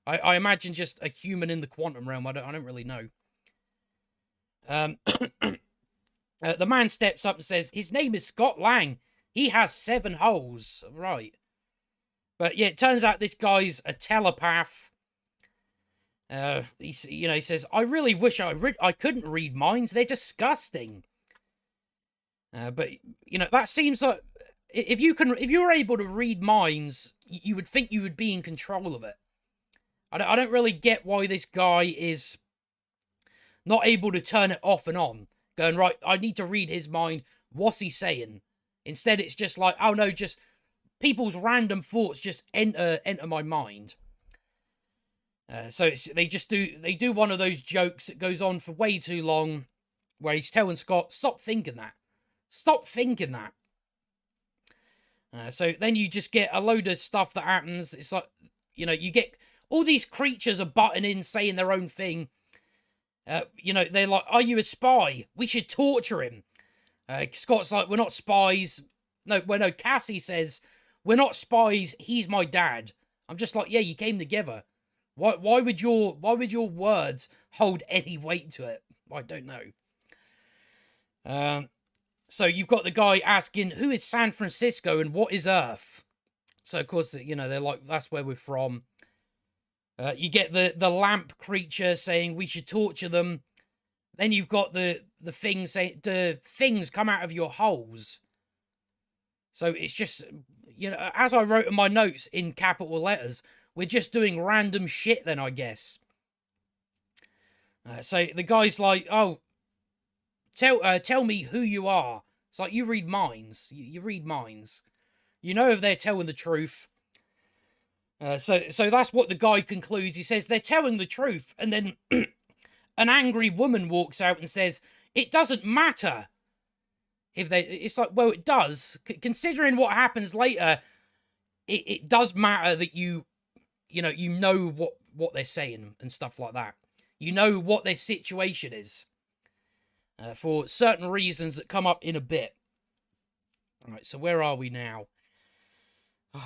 [SPEAKER 1] I imagine just a human in the quantum realm. I don't really know. The man steps up and says, "His name is Scott Lang. He has 7 holes." Right. But yeah, it turns out this guy's a telepath. He says, "I really wish I couldn't read minds. They're disgusting." But you know, that seems like if you're able to read minds, you would think you would be in control of it. I don't really get why this guy is not able to turn it off and on. Going, right, I need to read his mind. What's he saying? Instead, it's just like, oh no, just people's random thoughts just enter my mind. So they do one of those jokes that goes on for way too long, where he's telling Scott, "Stop thinking that. Stop thinking that." So then you just get a load of stuff that happens. It's like, you know, you get all these creatures are butting in, saying their own thing. You know, they're like, "Are you a spy? We should torture him." Scott's like, "We're not spies." No, Cassie says, "We're not spies. He's my dad." I'm just like, yeah, you came together. Why would your words hold any weight to it? I don't know. So you've got the guy asking, "Who is San Francisco and what is Earth?" So of course, you know, they're like, "That's where we're from." You get the lamp creature saying we should torture them. Then you've got the thing saying the things come out of your holes. So it's just, you know, as I wrote in my notes in capital letters, we're just doing random shit then, I guess. So the guy's like, "Oh, tell me who you are." It's like, you read minds. You read minds. You know if they're telling the truth. So that's what the guy concludes. He says they're telling the truth, and then an angry woman walks out and says, "It doesn't matter if they." It's like, well, it does. Considering what happens later, it does matter that you know what they're saying and stuff like that. You know what their situation is for certain reasons that come up in a bit. All right, so where are we now?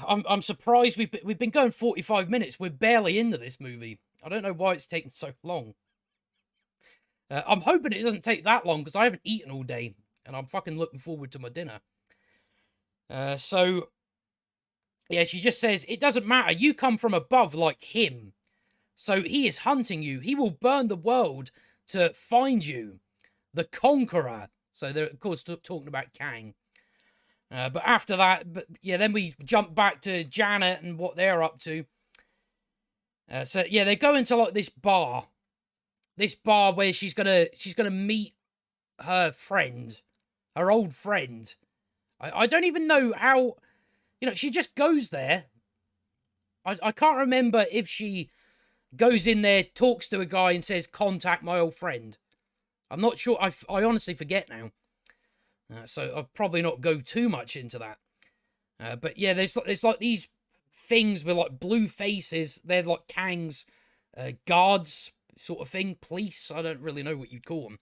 [SPEAKER 1] I'm surprised we've been going 45 minutes. We're barely into this movie. I don't know why it's taking so long. I'm hoping it doesn't take that long because I haven't eaten all day and I'm fucking looking forward to my dinner. So yeah, she just says, "It doesn't matter. You come from above like him. So he is hunting you. He will burn the world to find you. The Conqueror." So they're, of course, talking about Kang. But after that, then we jump back to Janet and what they're up to. So yeah, they go into like this bar where she's gonna meet her friend, her old friend. I don't even know how, she just goes there. I can't remember if she goes in there, talks to a guy and says, "Contact my old friend." I'm not sure. I honestly forget now. So I'll probably not go too much into that. But yeah, there's like these things with like blue faces. They're like Kang's guards sort of thing. Police. I don't really know what you'd call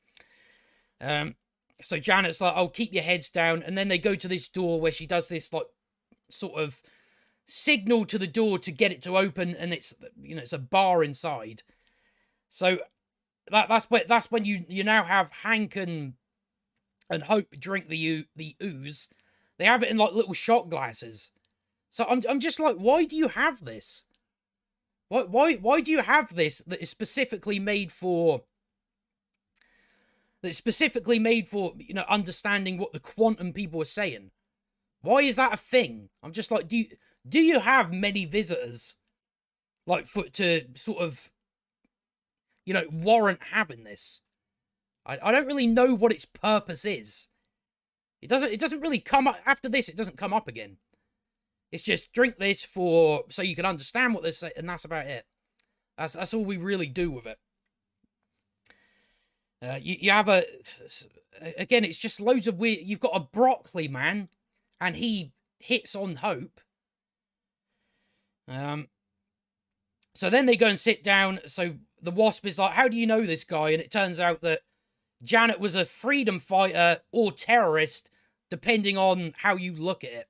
[SPEAKER 1] them. So Janet's like, "Oh, keep your heads down." And then they go to this door where she does this like sort of signal to the door to get it to open, and it's it's a bar inside. So that's when you now have Hank and Hope drink the ooze. They have it in like little shot glasses. So I'm just like, why do you have this? Why do you have this that is specifically made for understanding what the quantum people are saying? Why is that a thing? I'm just like, do you have many visitors like to sort of warrant having this? I don't really know what its purpose is. It doesn't really come up after this. It doesn't come up again. It's just drink this so you can understand what they're saying, and that's about it. That's all we really do with it. You have again, it's just loads of weird. You've got a broccoli man, and he hits on Hope. So then they go and sit down. So the Wasp is like, "How do you know this guy?" And it turns out that Janet was a freedom fighter or terrorist, depending on how you look at it.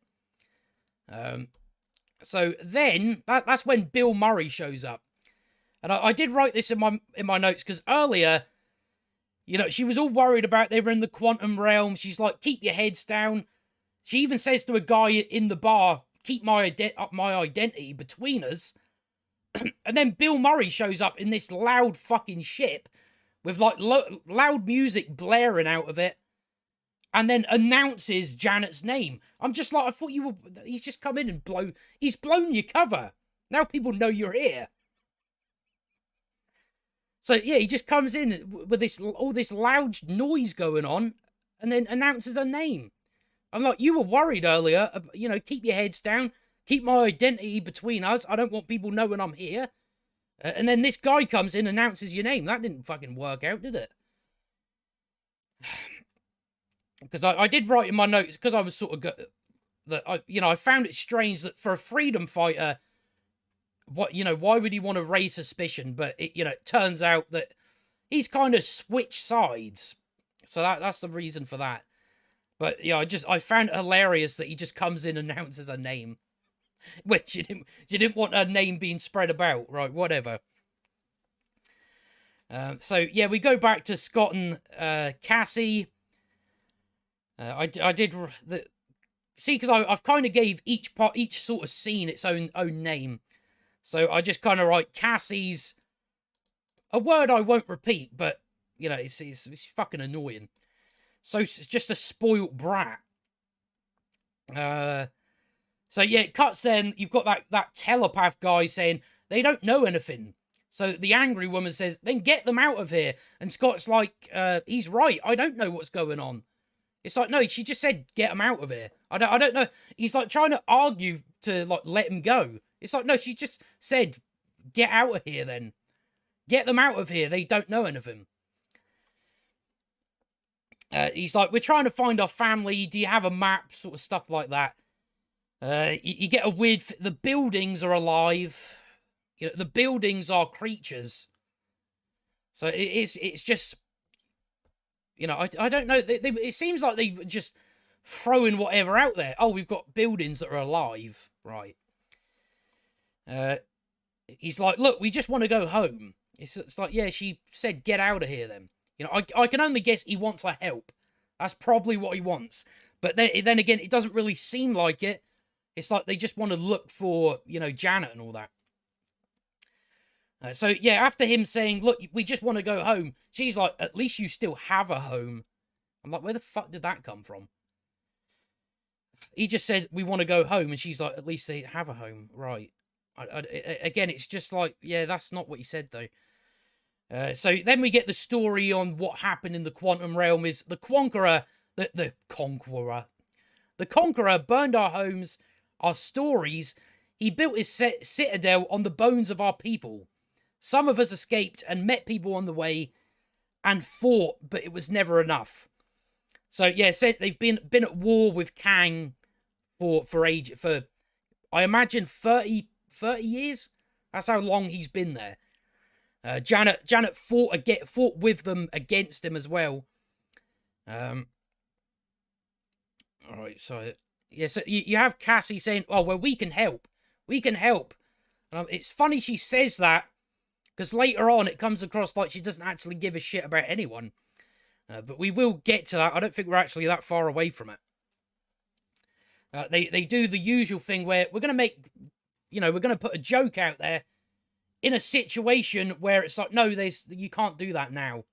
[SPEAKER 1] So then that's when Bill Murray shows up, and I did write this in my notes because earlier, she was all worried about they were in the quantum realm. She's like, "Keep your heads down." She even says to a guy in the bar, "Keep my identity between us." And then Bill Murray shows up in this loud fucking ship with like loud music blaring out of it, and then announces Janet's name. I'm just like, I thought he's just come in and he's blown your cover. Now people know you're here. So yeah, he just comes in with all this loud noise going on, and then announces her name. I'm like, you were worried earlier, keep your heads down, keep my identity between us. I don't want people knowing I'm here. And then this guy comes in, announces your name. That didn't fucking work out, did it? Because I did write in my notes, because I was sort of I found it strange that for a freedom fighter, why would he want to raise suspicion? But it turns out that he's kind of switched sides, so that's the reason for that. But I found it hilarious that he just comes in and announces her name. Which you didn't want her name being spread about, right? Whatever. So yeah, we go back to Scott and Cassie. I did see, because I've kind of gave each sort of scene its own name. So I just kind of write Cassie's, a word I won't repeat, but it's fucking annoying. So it's just a spoilt brat. So yeah, it cuts then. You've got that telepath guy saying they don't know anything. So the angry woman says, then get them out of here. And Scott's like, he's right. I don't know what's going on. It's like, no, she just said, get them out of here. I don't know. He's like trying to argue to like let him go. It's like, no, she just said, get out of here then. Get them out of here. They don't know anything. He's like, we're trying to find our family. Do you have a map? Sort of stuff like that. You get a weird... The buildings are alive. You know, the buildings are creatures. So it's just... You know, I don't know. It seems like they just throwing whatever out there. Oh, we've got buildings that are alive. Right. He's like, look, we just want to go home. It's like, yeah, she said get out of here then. You know, I can only guess he wants our help. That's probably what he wants. But then again, it doesn't really seem like it. It's like they just want to look for, you know, Janet and all that. So, yeah, after him saying, look, we just want to go home, she's like, at least you still have a home. I'm like, where the fuck did that come from? He just said, we want to go home. And she's like, at least they have a home. Right. Again, it's just like, yeah, that's not what he said, though. So then we get the story on what happened in the quantum realm is the Conqueror, the Conqueror burned our homes, our stories. He built his citadel on the bones of our people. Some of us escaped and met people on the way and fought, but it was never enough. So yeah, said they've been at war with Kang for I imagine 30 years. That's how long he's been there. Janet fought with them against him as well. All right, so yeah, so you have Cassie saying, "Oh well, we can help. We can help." It's funny she says that because later on it comes across like she doesn't actually give a shit about anyone. But we will get to that. I don't think we're actually that far away from it. They do the usual thing where we're gonna make, you know, we're gonna put a joke out there in a situation where it's like, no, you can't do that now.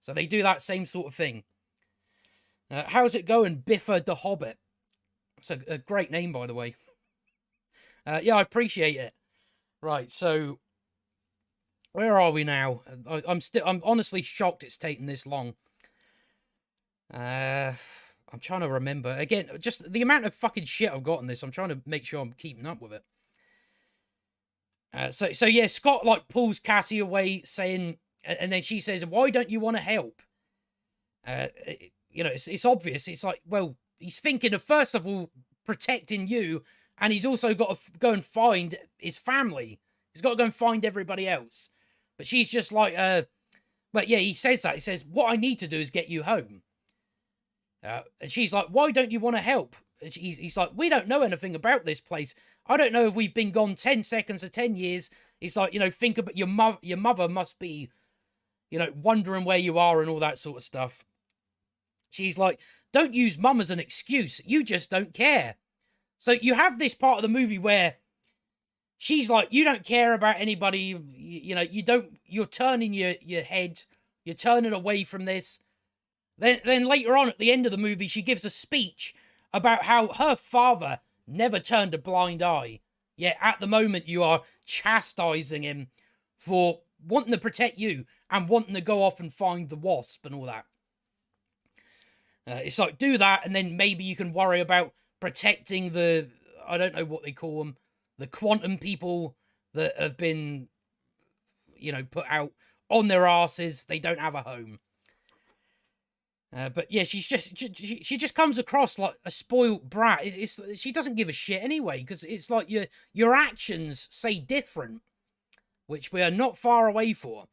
[SPEAKER 1] So they do that same sort of thing. How's it going, Biffa the Hobbit? It's a great name, by the way. Yeah, I appreciate it. Right, so where are we now? I'm honestly shocked it's taken this long. I'm trying to remember. Again, just the amount of fucking shit I've got in this, I'm trying to make sure I'm keeping up with it. So yeah, Scott like pulls Cassie away, saying, and then she says, "Why don't you want to help?" You know, it's obvious. It's like, well, he's thinking of first of all protecting you, and he's also got to go and find his family. He's got to go and find everybody else. But she's just like, but yeah, he says that. He says, "What I need to do is get you home." And she's like, "Why don't you want to help?" And he's like, "We don't know anything about this place. I don't know if we've been gone 10 seconds or 10 years. He's like, you know, think about your mother must be, you know, wondering where you are and all that sort of stuff. She's like, don't use mum as an excuse. You just don't care. So you have this part of the movie where she's like, you don't care about anybody. You know, you're turning your head. You're turning away from this. Then later on at the end of the movie, she gives a speech about how her father never turned a blind eye. Yet at the moment you are chastising him for wanting to protect you and wanting to go off and find the Wasp and all that. It's like, do that and then maybe you can worry about protecting the, I don't know what they call them, the quantum people that have been, you know, put out on their asses. They don't have a home. But yeah, she just comes across like a spoiled brat. She doesn't give a shit anyway, because it's like your actions say different, which we are not far away from.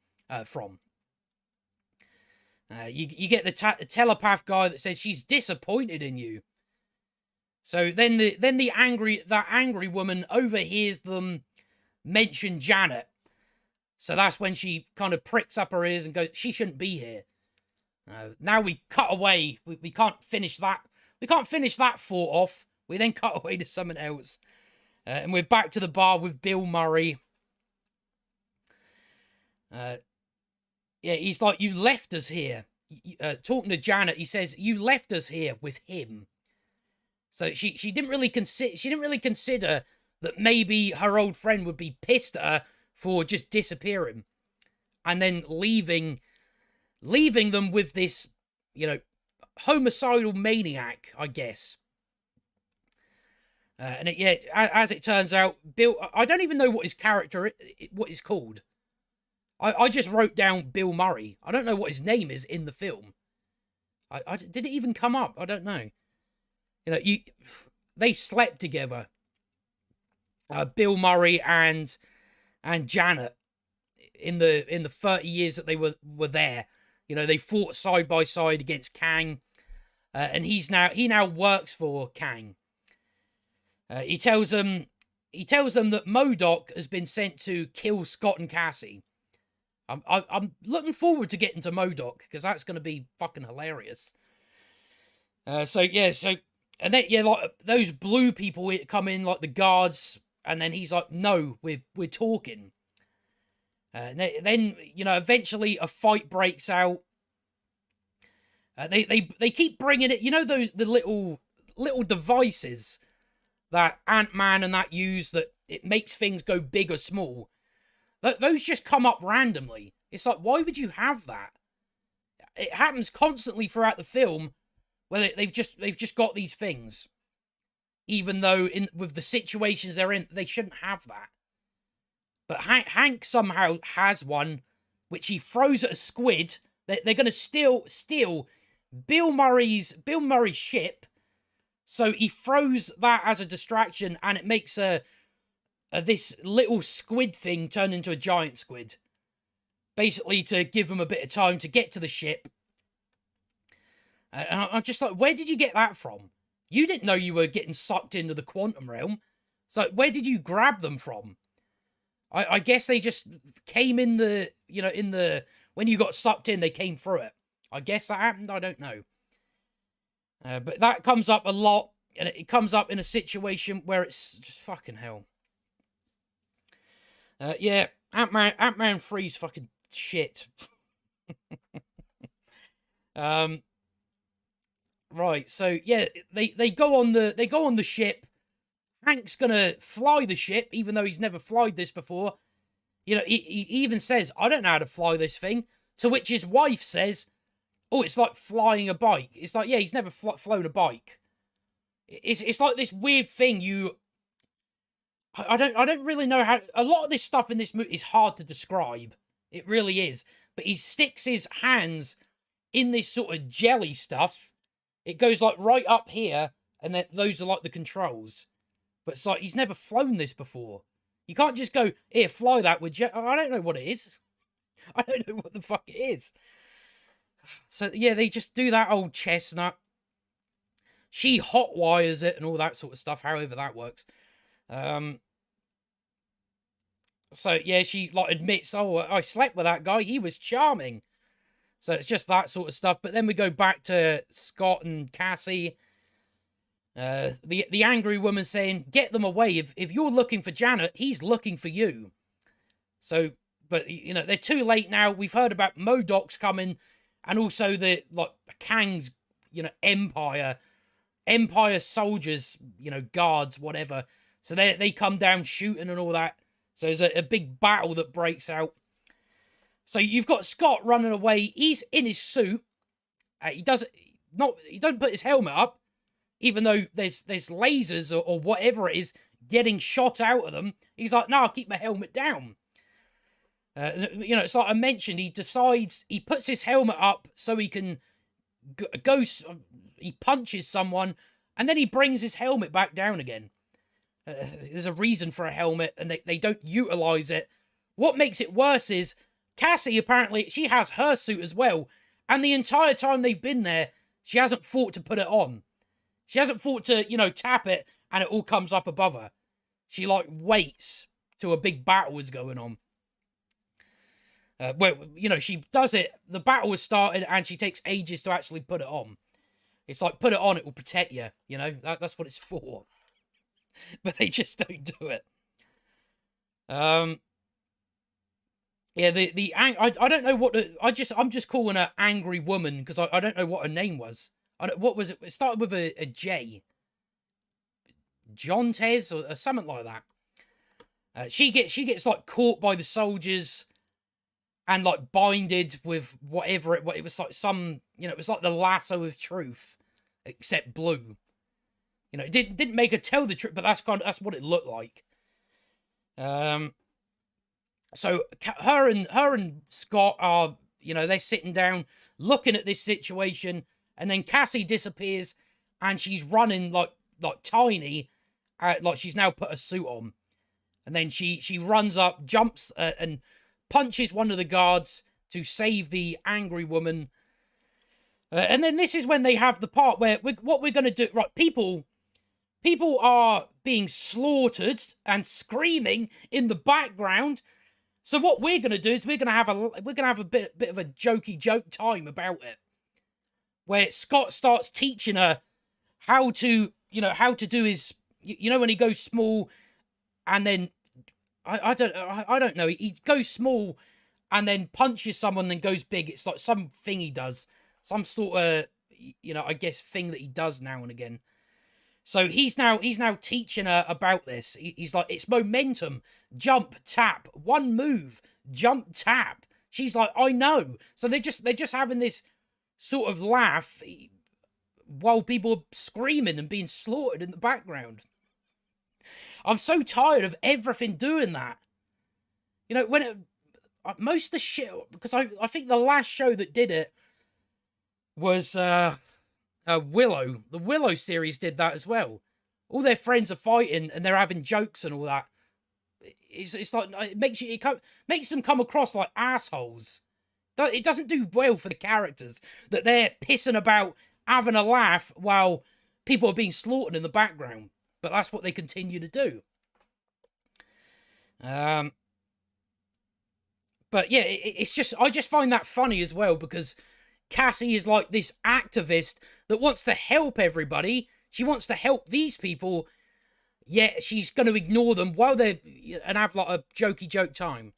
[SPEAKER 1] You get the telepath guy that says she's disappointed in you. So then the angry woman overhears them mention Janet. So that's when she kind of pricks up her ears and goes, she shouldn't be here. Now we cut away. We can't finish that. We can't finish that thought off. We then cut away to something else. And we're back to the bar with Bill Murray. Yeah, he's like, you left us here. Talking to Janet, he says, you left us here with him. So she didn't really consider that maybe her old friend would be pissed at her for just disappearing. and then leaving them with this, you know, homicidal maniac, I guess. And as it turns out, Bill, I don't even know what his character, what he's called. I just wrote down Bill Murray. I don't know what his name is in the film. Did it even come up? I don't know. You know, they slept together. Bill Murray and Janet in the 30 years that they were there. You know, they fought side by side against Kang, and he now works for Kang. He tells them that MODOK has been sent to kill Scott and Cassie. I'm looking forward to getting to MODOK because that's going to be fucking hilarious. And then like those blue people come in, like the guards, and then he's like, "No, we're talking." And then you know, eventually a fight breaks out. They keep bringing it. You know, the little devices that Ant-Man and that use that it makes things go big or small. Those just come up randomly. It's like, why would you have that? It happens constantly throughout the film, where they've just got these things, even though with the situations they're in, they shouldn't have that. But Hank somehow has one, which he throws at a squid. They're going to steal Bill Murray's ship, so he throws that as a distraction, and it makes this little squid thing turn into a giant squid. Basically to give them a bit of time to get to the ship. And I'm just like, where did you get that from? You didn't know you were getting sucked into the quantum realm. So where did you grab them from? I guess they just came in when you got sucked in, they came through it. I guess that happened, I don't know. But that comes up a lot, and it comes up in a situation where it's just fucking hell. Ant-Man 3's fucking shit. Right, so yeah, they go on the ship. Hank's gonna fly the ship, even though he's never flown this before. You know, he even says, "I don't know how to fly this thing." To which his wife says, "Oh, it's like flying a bike." It's like, yeah, he's never flown a bike. It's like this weird thing. I don't really know how. A lot of this stuff in this movie is hard to describe. It really is. But he sticks his hands in this sort of jelly stuff. It goes like right up here, and then those are like the controls. But it's like he's never flown this before. You can't just go, "Here, fly that with jet." I don't know what it is. I don't know what the fuck it is. So yeah, they just do that old chestnut. She hot wires it and all that sort of stuff. However that works. So yeah, she like admits, "Oh, I slept with that guy. He was charming." So it's just that sort of stuff. But then we go back to Scott and Cassie. The angry woman saying, "Get them away. If you're looking for Janet, he's looking for you." So, but you know, they're too late now. We've heard about MODOK's coming, and also the Kang's, you know, Empire soldiers, you know, guards, whatever. So they come down shooting and all that. So there's a big battle that breaks out. So you've got Scott running away. He's in his suit. He don't put his helmet up, even though there's lasers or whatever it is getting shot out of them. He's like, "No, I'll keep my helmet down." You know, it's like I mentioned, he puts his helmet up so he can go, he punches someone, and then he brings his helmet back down again. There's a reason for a helmet, and they don't utilize it. What makes it worse is Cassie, apparently, she has her suit as well, and the entire time they've been there, she hasn't thought to put it on. She hasn't thought to, you know, tap it, and it all comes up above her. She, like, waits till a big battle is going on. Well, you know, she does it, the battle has started, and she takes ages to actually put it on. It's like, put it on, it will protect you, you know? That's what it's for. But they just don't do it. Yeah, I don't know what I'm just calling her Angry Woman because I don't know what her name was. What was it? It started with a J. John Tez or something like that. She gets like caught by the soldiers. and like binded with whatever it was, like some, it was like the lasso of truth, except blue. It didn't make her tell the truth, but that's what it looked like. So her and Scott are, they're sitting down looking at this situation, and then Cassie disappears, and she's running like tiny, like she's now put a suit on, and then she runs up, jumps, and punches one of the guards to save the angry woman. And then this is when they have the part where what we're going to do. Right, people are being slaughtered and screaming in the background. So what we're going to do is we're going to have a bit of a jokey joke time about it, where Scott starts teaching her how to do his, when he goes small, and then I don't know, he goes small and then punches someone, then goes big. It's like some thing he does, some sort of, I guess thing that he does now and again. So he's now teaching her about this. He's like, it's momentum, jump, tap, one move, jump, tap. She's like, I know. So they're just having this sort of laugh while people are screaming and being slaughtered in the background. I'm so tired of everything doing that. When most of the shit, because I think the last show that did it was Willow. The Willow series did that as well. All their friends are fighting and they're having jokes and all that. It's like, it makes them come across like assholes. It doesn't do well for the characters that they're pissing about, having a laugh while people are being slaughtered in the background. But that's what they continue to do. But yeah, it's just, I just find that funny as well, because Cassie is like this activist that wants to help everybody. She wants to help these people, yet she's going to ignore them while they're, and have like a jokey joke time.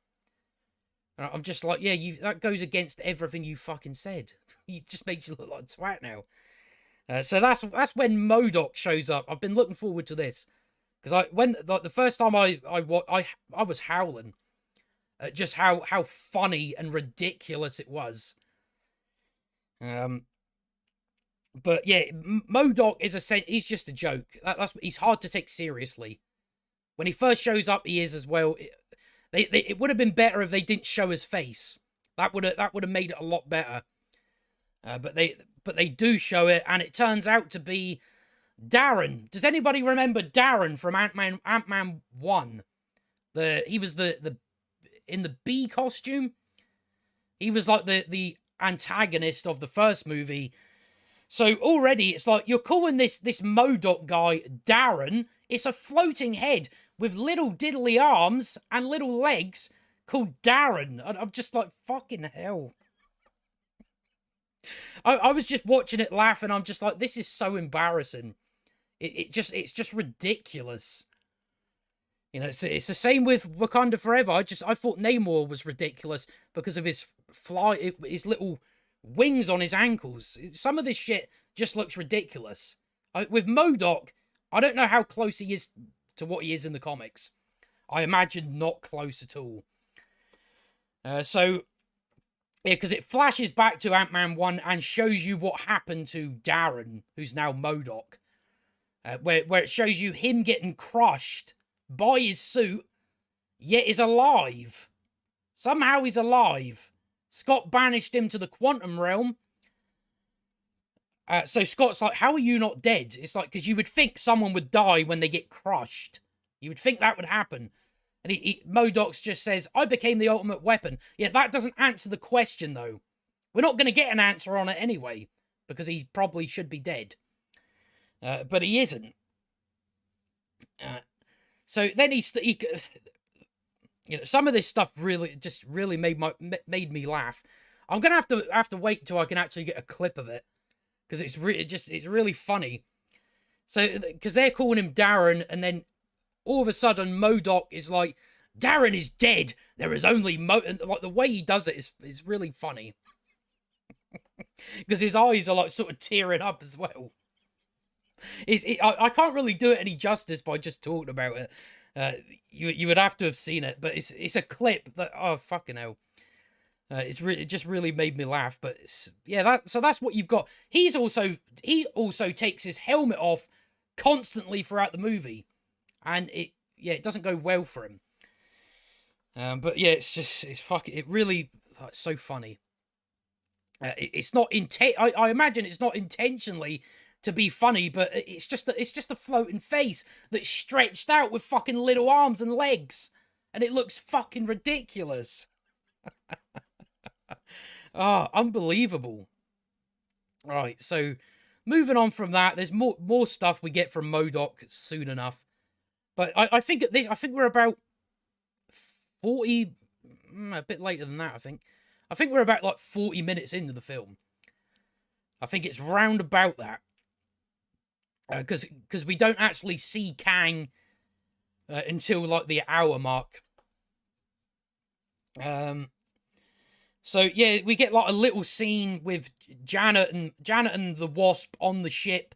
[SPEAKER 1] I'm just like, yeah, that goes against everything you fucking said. It just makes you look like a twat now. So that's when MODOK shows up. I've been looking forward to this, because the first time I was howling at just how funny and ridiculous it was. But yeah, MODOK he's just a joke. He's hard to take seriously. When he first shows up, he is as well. It would have been better if they didn't show his face. That would have made it a lot better. But they do show it, and it turns out to be Darren. Does anybody remember Darren from Ant-Man 1? He was in the bee costume. He was like the antagonist of the first movie. So already it's like, you're calling this MODOK guy Darren. It's a floating head with little diddly arms and little legs called Darren. I'm just like, fucking hell. I was just watching it laughing. I'm just like, this is so embarrassing. It's just ridiculous. It's the same with Wakanda Forever. I thought Namor was ridiculous because of his little wings on his ankles. Some of this shit just looks ridiculous. With MODOK, I don't know how close he is to what he is in the comics. I imagine not close at all. So, yeah, because it flashes back to Ant-Man 1 and shows you what happened to Darren, who's now MODOK. Where it shows you him getting crushed by his suit, yet is alive. Somehow he's alive. Scott banished him to the quantum realm. So Scott's like, how are you not dead? It's like, because you would think someone would die when they get crushed. You would think that would happen. And MODOK just says, I became the ultimate weapon. Yeah, that doesn't answer the question, though. We're not going to get an answer on it anyway, because he probably should be dead. But he isn't. So then some of this stuff really made me laugh. I'm gonna have to wait till I can actually get a clip of it, because it's really funny. So because they're calling him Darren, and then all of a sudden MODOK is like, Darren is dead. There is only and like the way he does it is really funny, because his eyes are like sort of tearing up as well. I can't really do it any justice by just talking about it. You would have to have seen it, but it's a clip that, oh fucking hell. It just really made me laugh. But yeah, so that's what you've got. He also takes his helmet off constantly throughout the movie, and it doesn't go well for him. But yeah, it really it's so funny. It's not I imagine it's not intentionally to be funny, but it's just a floating face that's stretched out with fucking little arms and legs, and it looks fucking ridiculous. Oh, unbelievable. All right, so moving on from that, there's more stuff we get from MODOK soon enough. But I think I think we're about 40, a bit later than that, I think. I think we're about like 40 minutes into the film. I think it's round about that. Because we don't actually see Kang until like the hour mark. So yeah, we get like a little scene with Janet and the Wasp on the ship,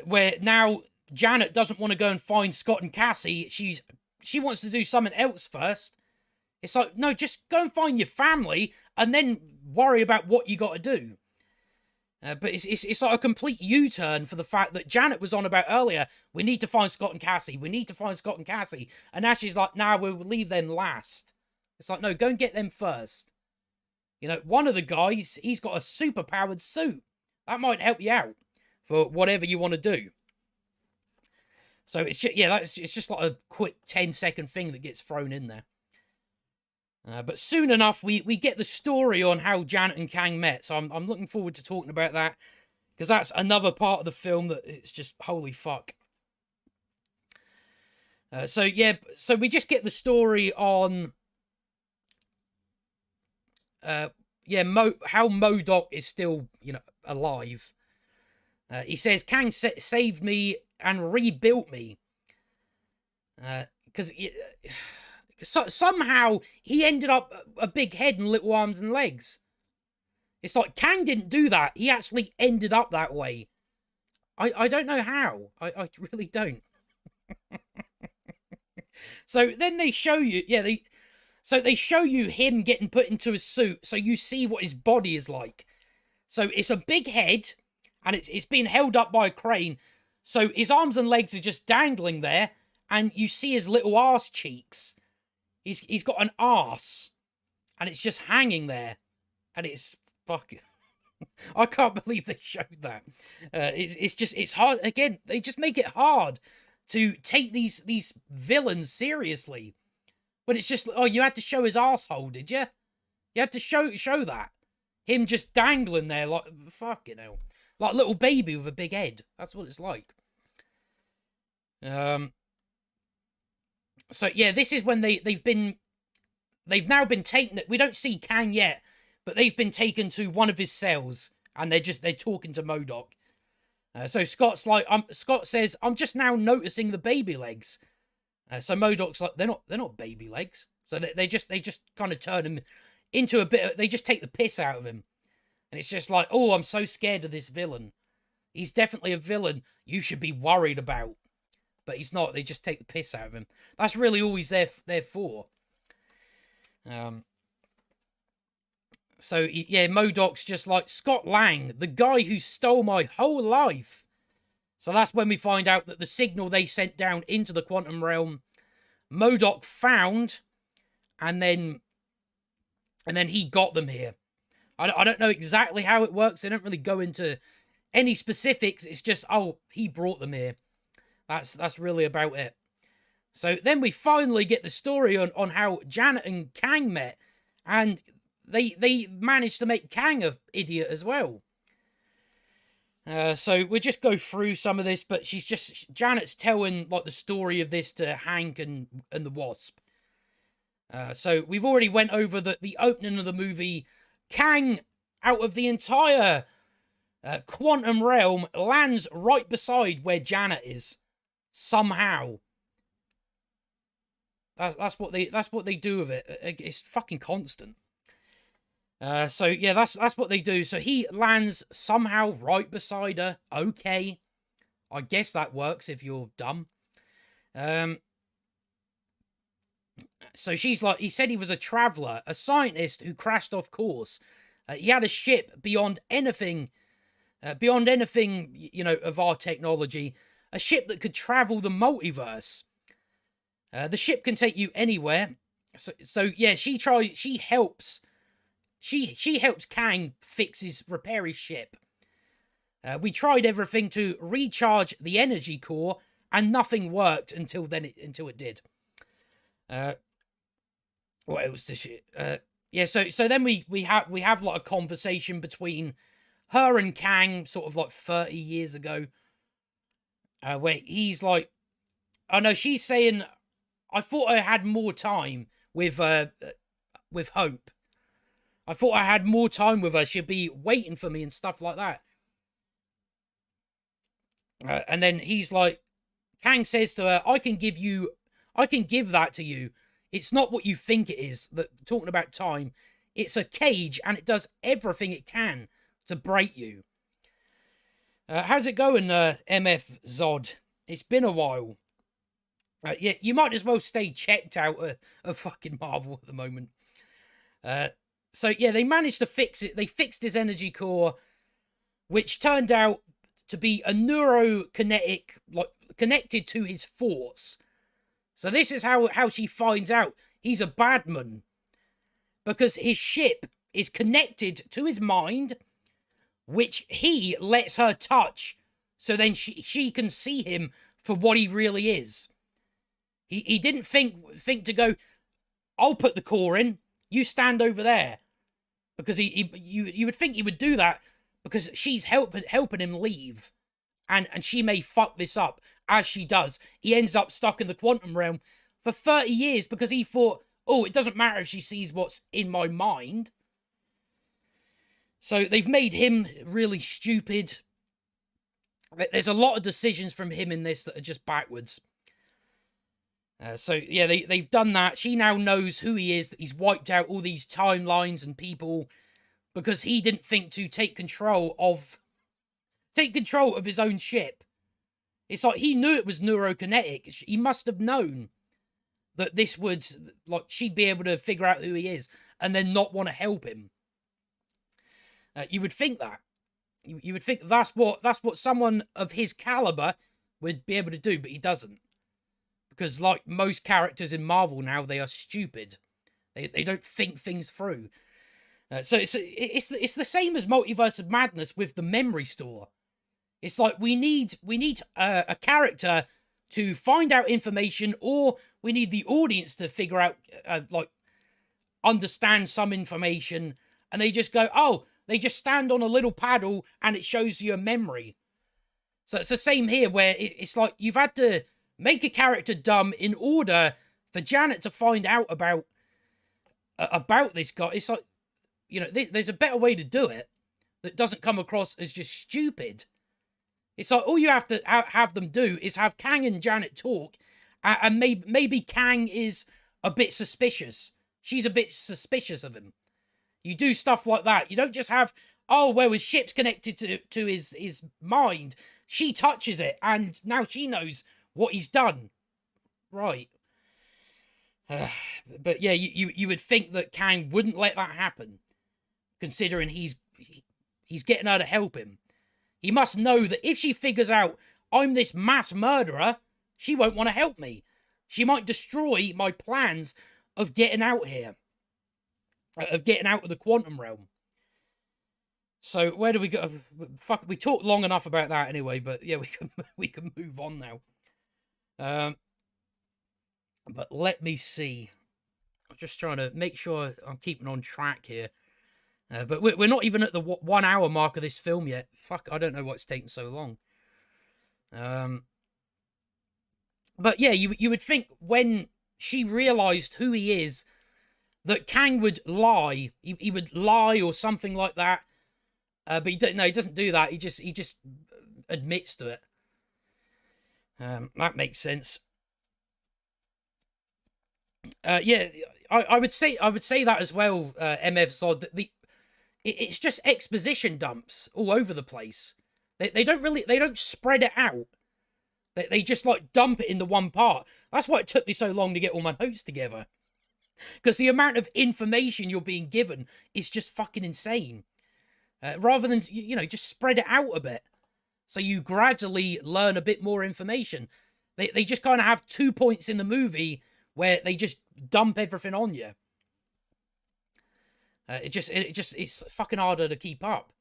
[SPEAKER 1] where now Janet doesn't want to go and find Scott and Cassie. She wants to do something else first. It's like, no, just go and find your family and then worry about what you got to do. But it's like a complete U-turn for the fact that Janet was on about earlier. We need to find Scott and Cassie. We need to find Scott and Cassie. And now she's like, nah, we'll leave them last. It's like, no, go and get them first. You know, one of the guys, he's got a super-powered suit. That might help you out for whatever you want to do. So it's just, yeah, it's just like a quick 10-second thing that gets thrown in there. But soon enough, we get the story on how Janet and Kang met. So I'm looking forward to talking about that, because that's another part of the film that it's just holy fuck. So yeah, so we just get the story on how MODOK is still, you know, alive. He says Kang saved me and rebuilt me. Because somehow he ended up a big head and little arms and legs. It's like Kang didn't do that. He actually ended up that way. I don't know how. I really don't. So then they show you, they show you him getting put into a suit, so you see what his body is like. So it's a big head, and it's being held up by a crane. So his arms and legs are just dangling there, and you see his little arse cheeks. He's got an arse, and it's just hanging there, and it's fucking. I can't believe they showed that. It's hard again. They just make it hard to take these villains seriously, when it's just, oh, you had to show his arsehole, did you? You had to show that him just dangling there like fucking hell, like a little baby with a big head. That's what it's like. So yeah, this is when they've now been taken. We don't see Kang yet, but they've been taken to one of his cells, and they're talking to MODOK. So Scott's like, Scott says, I'm just now noticing the baby legs. So MODOK's like, they're not baby legs. So they just kind of turn him into a bit. They just take the piss out of him, and it's just like, oh, I'm so scared of this villain. He's definitely a villain you should be worried about. But he's not. They just take the piss out of him. That's really all he's there for. So yeah, MODOK's just like, Scott Lang, the guy who stole my whole life. So that's when we find out that the signal they sent down into the quantum realm, MODOK found, and then he got them here. I don't know exactly how it works. They don't really go into any specifics. It's just, oh, he brought them here. That's really about it. So then we finally get the story on how Janet and Kang met, and they managed to make Kang an idiot as well. So we'll just go through some of this, but Janet's telling like the story of this to Hank and the Wasp. So we've already went over the opening of the movie. Kang, out of the entire quantum realm, lands right beside where Janet is. Somehow. That's what they do with it. It's fucking constant. So yeah, that's what they do. So he lands somehow right beside her. Okay, I guess that works if you're dumb. So she's like, he said he was a traveler, a scientist who crashed off course. He had a ship beyond anything, of our technology. A ship that could travel the multiverse. The ship can take you anywhere. So yeah, she helps Kang repair his ship. We tried everything to recharge the energy core, and nothing worked until it did. What else this shit? Yeah, so then we have like a conversation between her and Kang, sort of like 30 years ago, where he's like, oh no, she's saying, I thought I had more time with Hope. I thought I had more time with her. She'd be waiting for me and stuff like that. And then he's like, Kang says to her, I can give that to you. It's not what you think it is. Talking about time, it's a cage, and it does everything it can to break you. How's it going, MF Zod? It's been a while. Yeah, you might as well stay checked out of fucking Marvel at the moment. So yeah, they managed to fix it. They fixed his energy core, which turned out to be a neurokinetic, like connected to his force. So this is how she finds out he's a badman, because his ship is connected to his mind, which he lets her touch, so then she can see him for what he really is. He didn't think to go, I'll put the core in, you stand over there, because you would think he would do that because she's helping him leave, and she may fuck this up. As she does, he ends up stuck in the quantum realm for 30 years because he thought, oh, it doesn't matter if she sees what's in my mind. So they've made him really stupid. There's a lot of decisions from him in this that are just backwards. So yeah, they've done that. She now knows who he is, that he's wiped out all these timelines and people because he didn't think to take control of his own ship. It's like he knew it was neurokinetic. He must have known that this would, like, she'd be able to figure out who he is and then not want to help him. You would think that. You would think that's what someone of his caliber would be able to do, but he doesn't. Because like most characters in Marvel now, they are stupid. They don't think things through. So it's the same as Multiverse of Madness with the memory store. It's like we need a character to find out information, or we need the audience to figure out, understand some information, and they just go, oh, they just stand on a little paddle and it shows you a memory. So it's the same here, where it's like you've had to make a character dumb in order for Janet to find out about this guy. It's like, there's a better way to do it that doesn't come across as just stupid. It's like all you have to have them do is have Kang and Janet talk, and maybe Kang is a bit suspicious. She's a bit suspicious of him. You do stuff like that. You don't just have, oh, well, his ship's connected to his mind. She touches it, and now she knows what he's done. Right. But yeah, you would think that Kang wouldn't let that happen, considering he's getting her to help him. He must know that if she figures out I'm this mass murderer, she won't want to help me. She might destroy my plans of getting out here. Of getting out of the quantum realm. So where do we go? Fuck, we talked long enough about that anyway, but yeah, we can move on now. But let me see. I'm just trying to make sure I'm keeping on track here. But we're not even at the 1 hour mark of this film yet. Fuck, I don't know what's taking so long. But yeah, you would think when she realized who he is, that Kang would lie. He would lie or something like that. But he doesn't do that. He just admits to it. That makes sense. Yeah, I would say that as well, MF Zod, that it's just exposition dumps all over the place. They don't spread it out. They just like dump it into one part. That's why it took me so long to get all my notes together. Because the amount of information you're being given is just fucking insane. Rather than, just spread it out a bit. So you gradually learn a bit more information. They just kind of have 2 points in the movie where they just dump everything on you. It's fucking harder to keep up.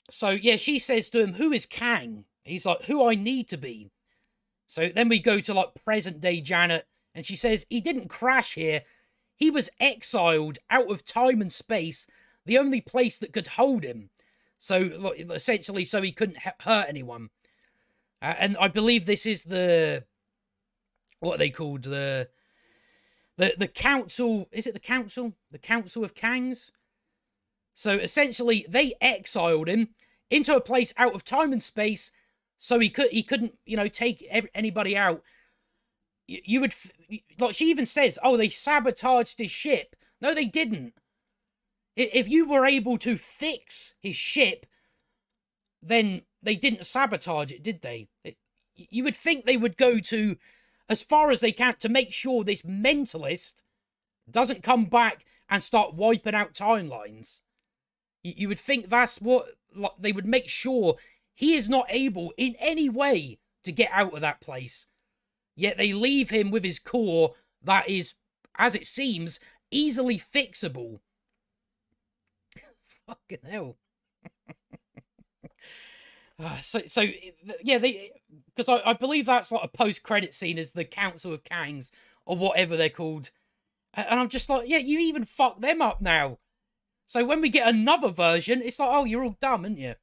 [SPEAKER 1] So yeah, she says to him, "Who is Kang?" He's like, "Who I need to be." So then we go to like present day Janet, and she says, "He didn't crash here. He was exiled out of time and space, the only place that could hold him. So essentially, so he couldn't hurt anyone." And I believe this is what are they called? The council. Is it the council? The Council of Kangs? So essentially, they exiled him into a place out of time and space, so he couldn't, take anybody out. You would, like, she even says, "Oh, they sabotaged his ship." No, they didn't. If you were able to fix his ship, then they didn't sabotage it, did they? You would think they would go to as far as they can to make sure this mentalist doesn't come back and start wiping out timelines. You would think that's what they would make sure he is not able in any way to get out of that place. Yet they leave him with his core that is, as it seems, easily fixable. Fucking hell. Yeah, because I believe that's like a post-credit scene as the Council of Kangs or whatever they're called. And I'm just like, yeah, you even fucked them up now. So when we get another version, it's like, oh, you're all dumb, aren't you?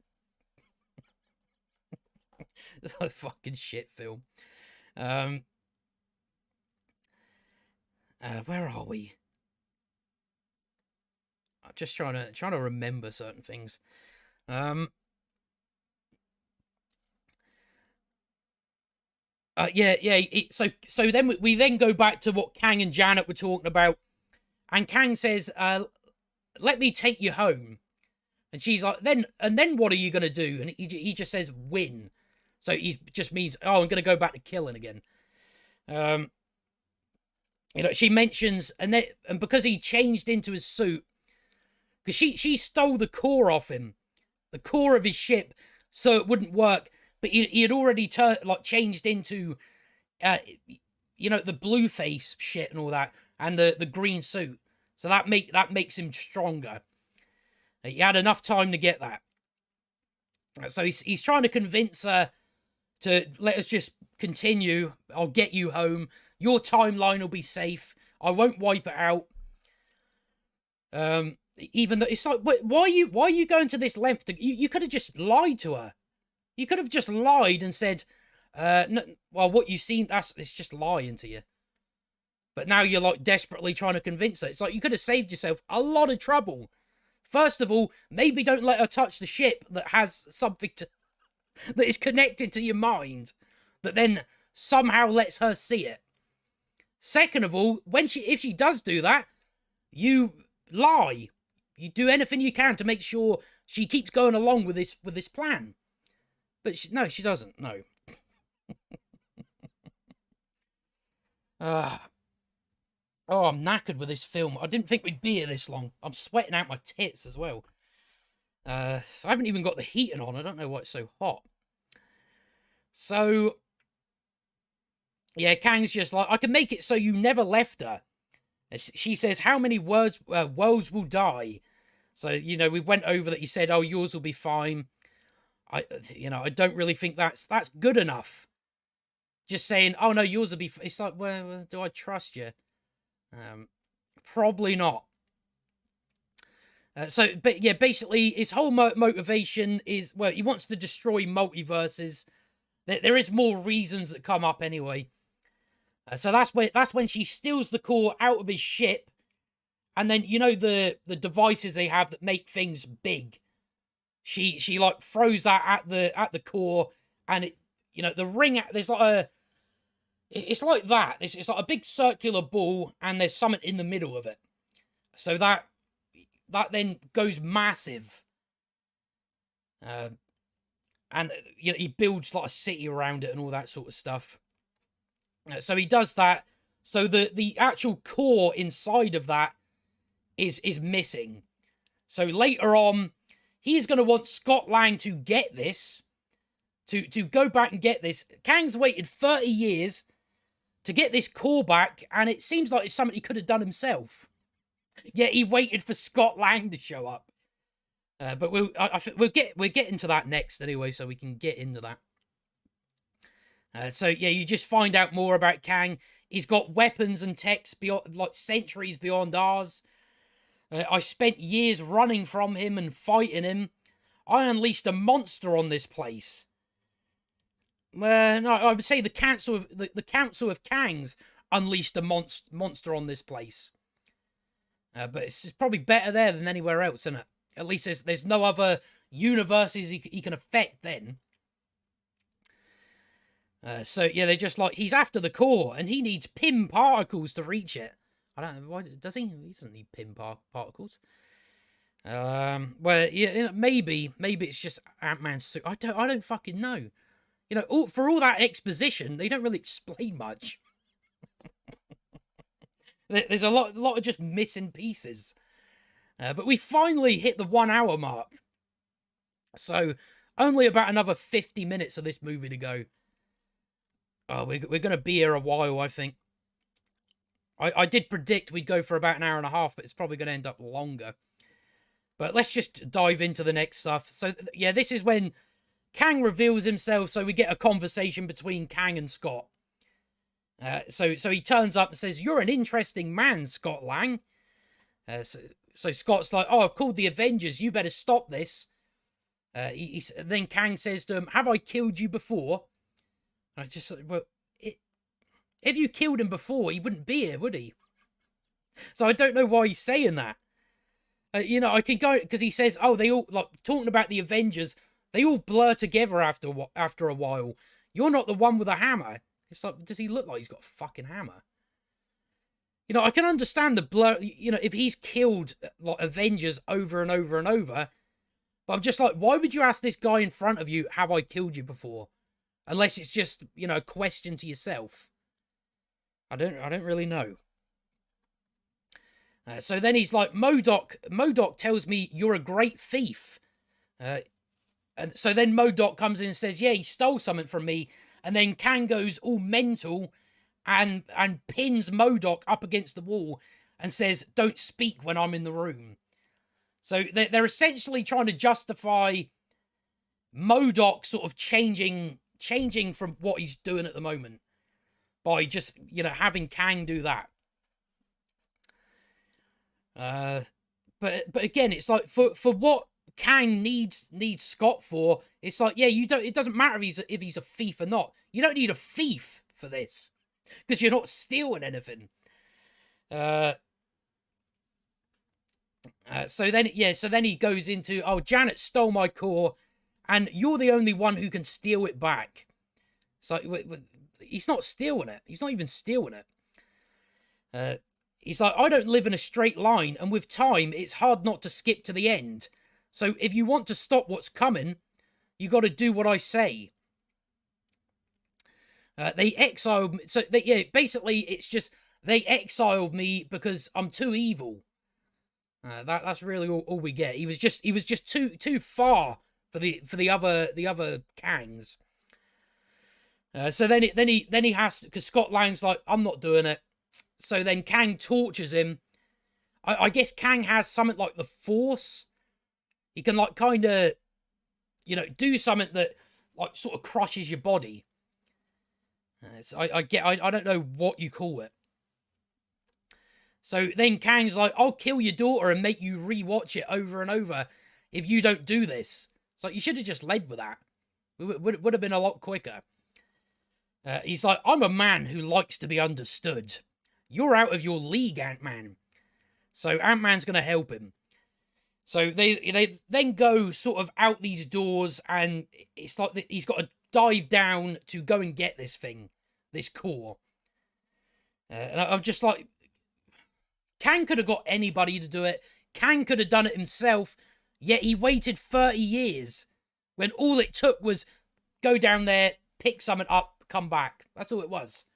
[SPEAKER 1] It's a fucking shit film. Where are we? I'm just trying to remember certain things. So then we then go back to what Kang and Janet were talking about, and Kang says, "Let me take you home," and she's like, "Then what are you gonna do?" And he just says, "Win." So he just means, "Oh, I'm gonna go back to killing again." She mentions, and because he changed into his suit, because she stole the core off him, the core of his ship, so it wouldn't work. But he had already changed into, the blue face shit and all that, and the green suit. So that makes him stronger. He had enough time to get that. So he's trying to convince her to let us just continue. I'll get you home. Your timeline will be safe. I won't wipe it out. Even though it's like, why are you going to this length? You could have just lied to her. You could have just lied and said, no, well, what you've seen, it's just lying to you. But now you're like desperately trying to convince her. It's like you could have saved yourself a lot of trouble. First of all, maybe don't let her touch the ship that has something that is connected to your mind, that then somehow lets her see it. Second of all, if she does do that, you lie. You do anything you can to make sure she keeps going along with this plan. But she doesn't. No. Oh, I'm knackered with this film. I didn't think we'd be here this long. I'm sweating out my tits as well. I haven't even got the heating on. I don't know why it's so hot. So, yeah, Kang's just like, I can make it so you never left her. She says, how many worlds will die? So, we went over that. You said, oh, yours will be fine. I don't really think that's good enough. Just saying, oh no, yours will be. It's like, well, do I trust you? Probably not. But yeah, basically, his whole motivation is, well, he wants to destroy multiverses. There is more reasons that come up anyway. So that's when she steals the core out of his ship, and then the devices they have that make things big. She like throws that at the core, and it the ring. There's like it's like that. It's like a big circular ball, and there's something in the middle of it. So that then goes massive. And he builds like a city around it and all that sort of stuff. So he does that. So the actual core inside of that is missing. So later on, he's going to want Scott Lang to get this, to go back and get this. Kang's waited 30 years to get this core back, and it seems like it's something he could have done himself. Yet he waited for Scott Lang to show up. But we'll get into that next anyway, so we can get into that. So yeah, you just find out more about Kang. He's got weapons and techs beyond, like, centuries beyond ours. I spent years running from him and fighting him. I unleashed a monster on this place. No, I would say the Council of Kangs unleashed a monster on this place. But it's probably better there than anywhere else, isn't it? At least there's no other universes he can affect then. So yeah, they're just like, he's after the core, and he needs Pym particles to reach it. I don't know, why does he? He doesn't need Pym particles. Well, yeah, maybe it's just Ant-Man's suit. I don't fucking know. You know, for all that exposition, they don't really explain much. There's a lot of just missing pieces. But we finally hit the 1 hour mark. So only about another 50 minutes of this movie to go. Oh, we're going to be here a while, I think. I did predict we'd go for about an hour and a half, but it's probably going to end up longer. But let's just dive into the next stuff. So, yeah, this is when Kang reveals himself, so we get a conversation between Kang and Scott. So he turns up and says, "You're an interesting man, Scott Lang." So Scott's like, "Oh, I've called the Avengers. You better stop this." Then Kang says to him, "Have I killed you before?" And I just, well, if you killed him before, he wouldn't be here, would he? So I don't know why he's saying that. You know, I can go, because he says, oh, they all, like, talking about the Avengers, they all blur together after a while. You're not the one with a hammer. It's like, does he look like he's got a fucking hammer? You know, I can understand the blur, you know, if he's killed, like, Avengers over and over and over. But I'm just like, why would you ask this guy in front of you, have I killed you before? Unless it's just, you know, a question to yourself. I don't really know. So then he's like, MODOK tells me you're a great thief. And so then MODOK comes in and says, yeah, he stole something from me. And then Kang goes all mental and pins MODOK up against the wall and says, don't speak when I'm in the room. So they're essentially trying to justify MODOK sort of changing from what he's doing at the moment by just, you know, having Kang do that. But again, it's like for what Kang needs Scott for, it's like, yeah, it doesn't matter if he's a thief or not. You don't need a thief for this because you're not stealing anything. So then he goes into, oh, Janet stole my core and you're the only one who can steal it back. It's like, he's not stealing it. He's not even stealing it. He's like, I don't live in a straight line, and with time, it's hard not to skip to the end. So if you want to stop what's coming, you got to do what I say. They exiled me. So basically, it's just they exiled me because I'm too evil. That's really all we get. He was just too far for the other Kangs. So then he has to, because Scott Lang's like, I'm not doing it. So then Kang tortures him. I guess Kang has something like the Force. He can, like, kind of, you know, do something that, like, sort of crushes your body. I don't know what you call it. So then Kang's like, I'll kill your daughter and make you rewatch it over and over if you don't do this. It's like, you should have just led with that. It would have been a lot quicker. He's like, I'm a man who likes to be understood. You're out of your league, Ant-Man. So Ant-Man's going to help him. So they then go sort of out these doors, and it's like he's got to dive down to go and get this thing, this core. And I'm just like, Kang could have got anybody to do it. Kang could have done it himself, yet he waited 30 years when all it took was go down there, pick something up, come back. That's all it was.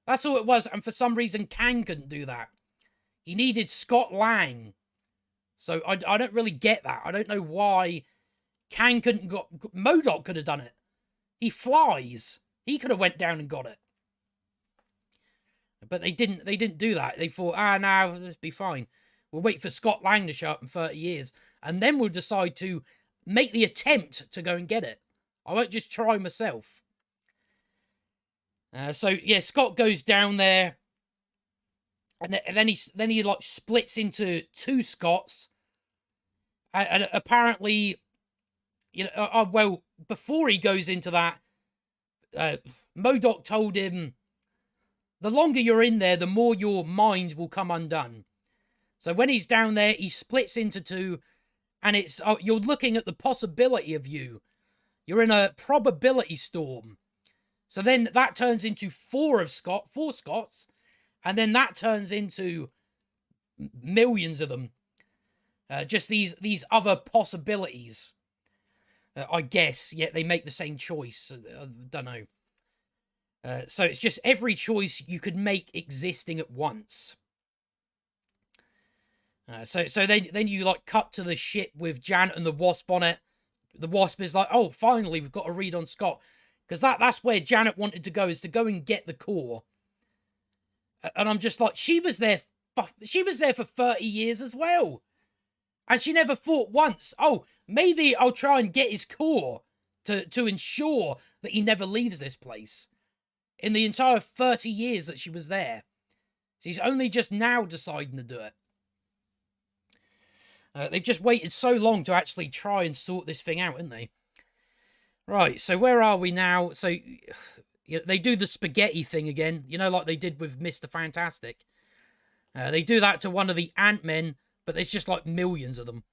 [SPEAKER 1] That's all it was. And for some reason, Kang couldn't do that. He needed Scott Lang. So I don't really get that. I don't know why Kang couldn't got... MODOK could have done it. He flies. He could have went down and got it. But they didn't do that. They thought, no, this be fine. We'll wait for Scott Lang to show up in 30 years. And then we'll decide to make the attempt to go and get it. I won't just try myself. So, yeah, Scott goes down there. And then he like splits into two Scotts. And apparently, you know, well, before he goes into that, MODOK told him, the longer you're in there, the more your mind will come undone. So when he's down there, he splits into two, and it's you're looking at the possibility of you. You're in a probability storm. So then that turns into four Scots, and then that turns into millions of them. Just these other possibilities. I guess, yet they make the same choice. I don't know. So it's just every choice you could make existing at once. So then you like cut to the ship with Janet and the Wasp on it. The Wasp is like, oh, finally we've got a read on Scott, because that's where Janet wanted to go, is to go and get the core. And I'm just like, she was there for 30 years as well, and she never thought once, oh, maybe I'll try and get his core to ensure that he never leaves this place. In the entire 30 years that she was there. She's only just now deciding to do it. They've just waited so long to actually try and sort this thing out, haven't they? Right, so where are we now? So, you know, they do the spaghetti thing again. You know, like they did with Mr. Fantastic. They do that to one of the Ant-Men, but there's just like millions of them.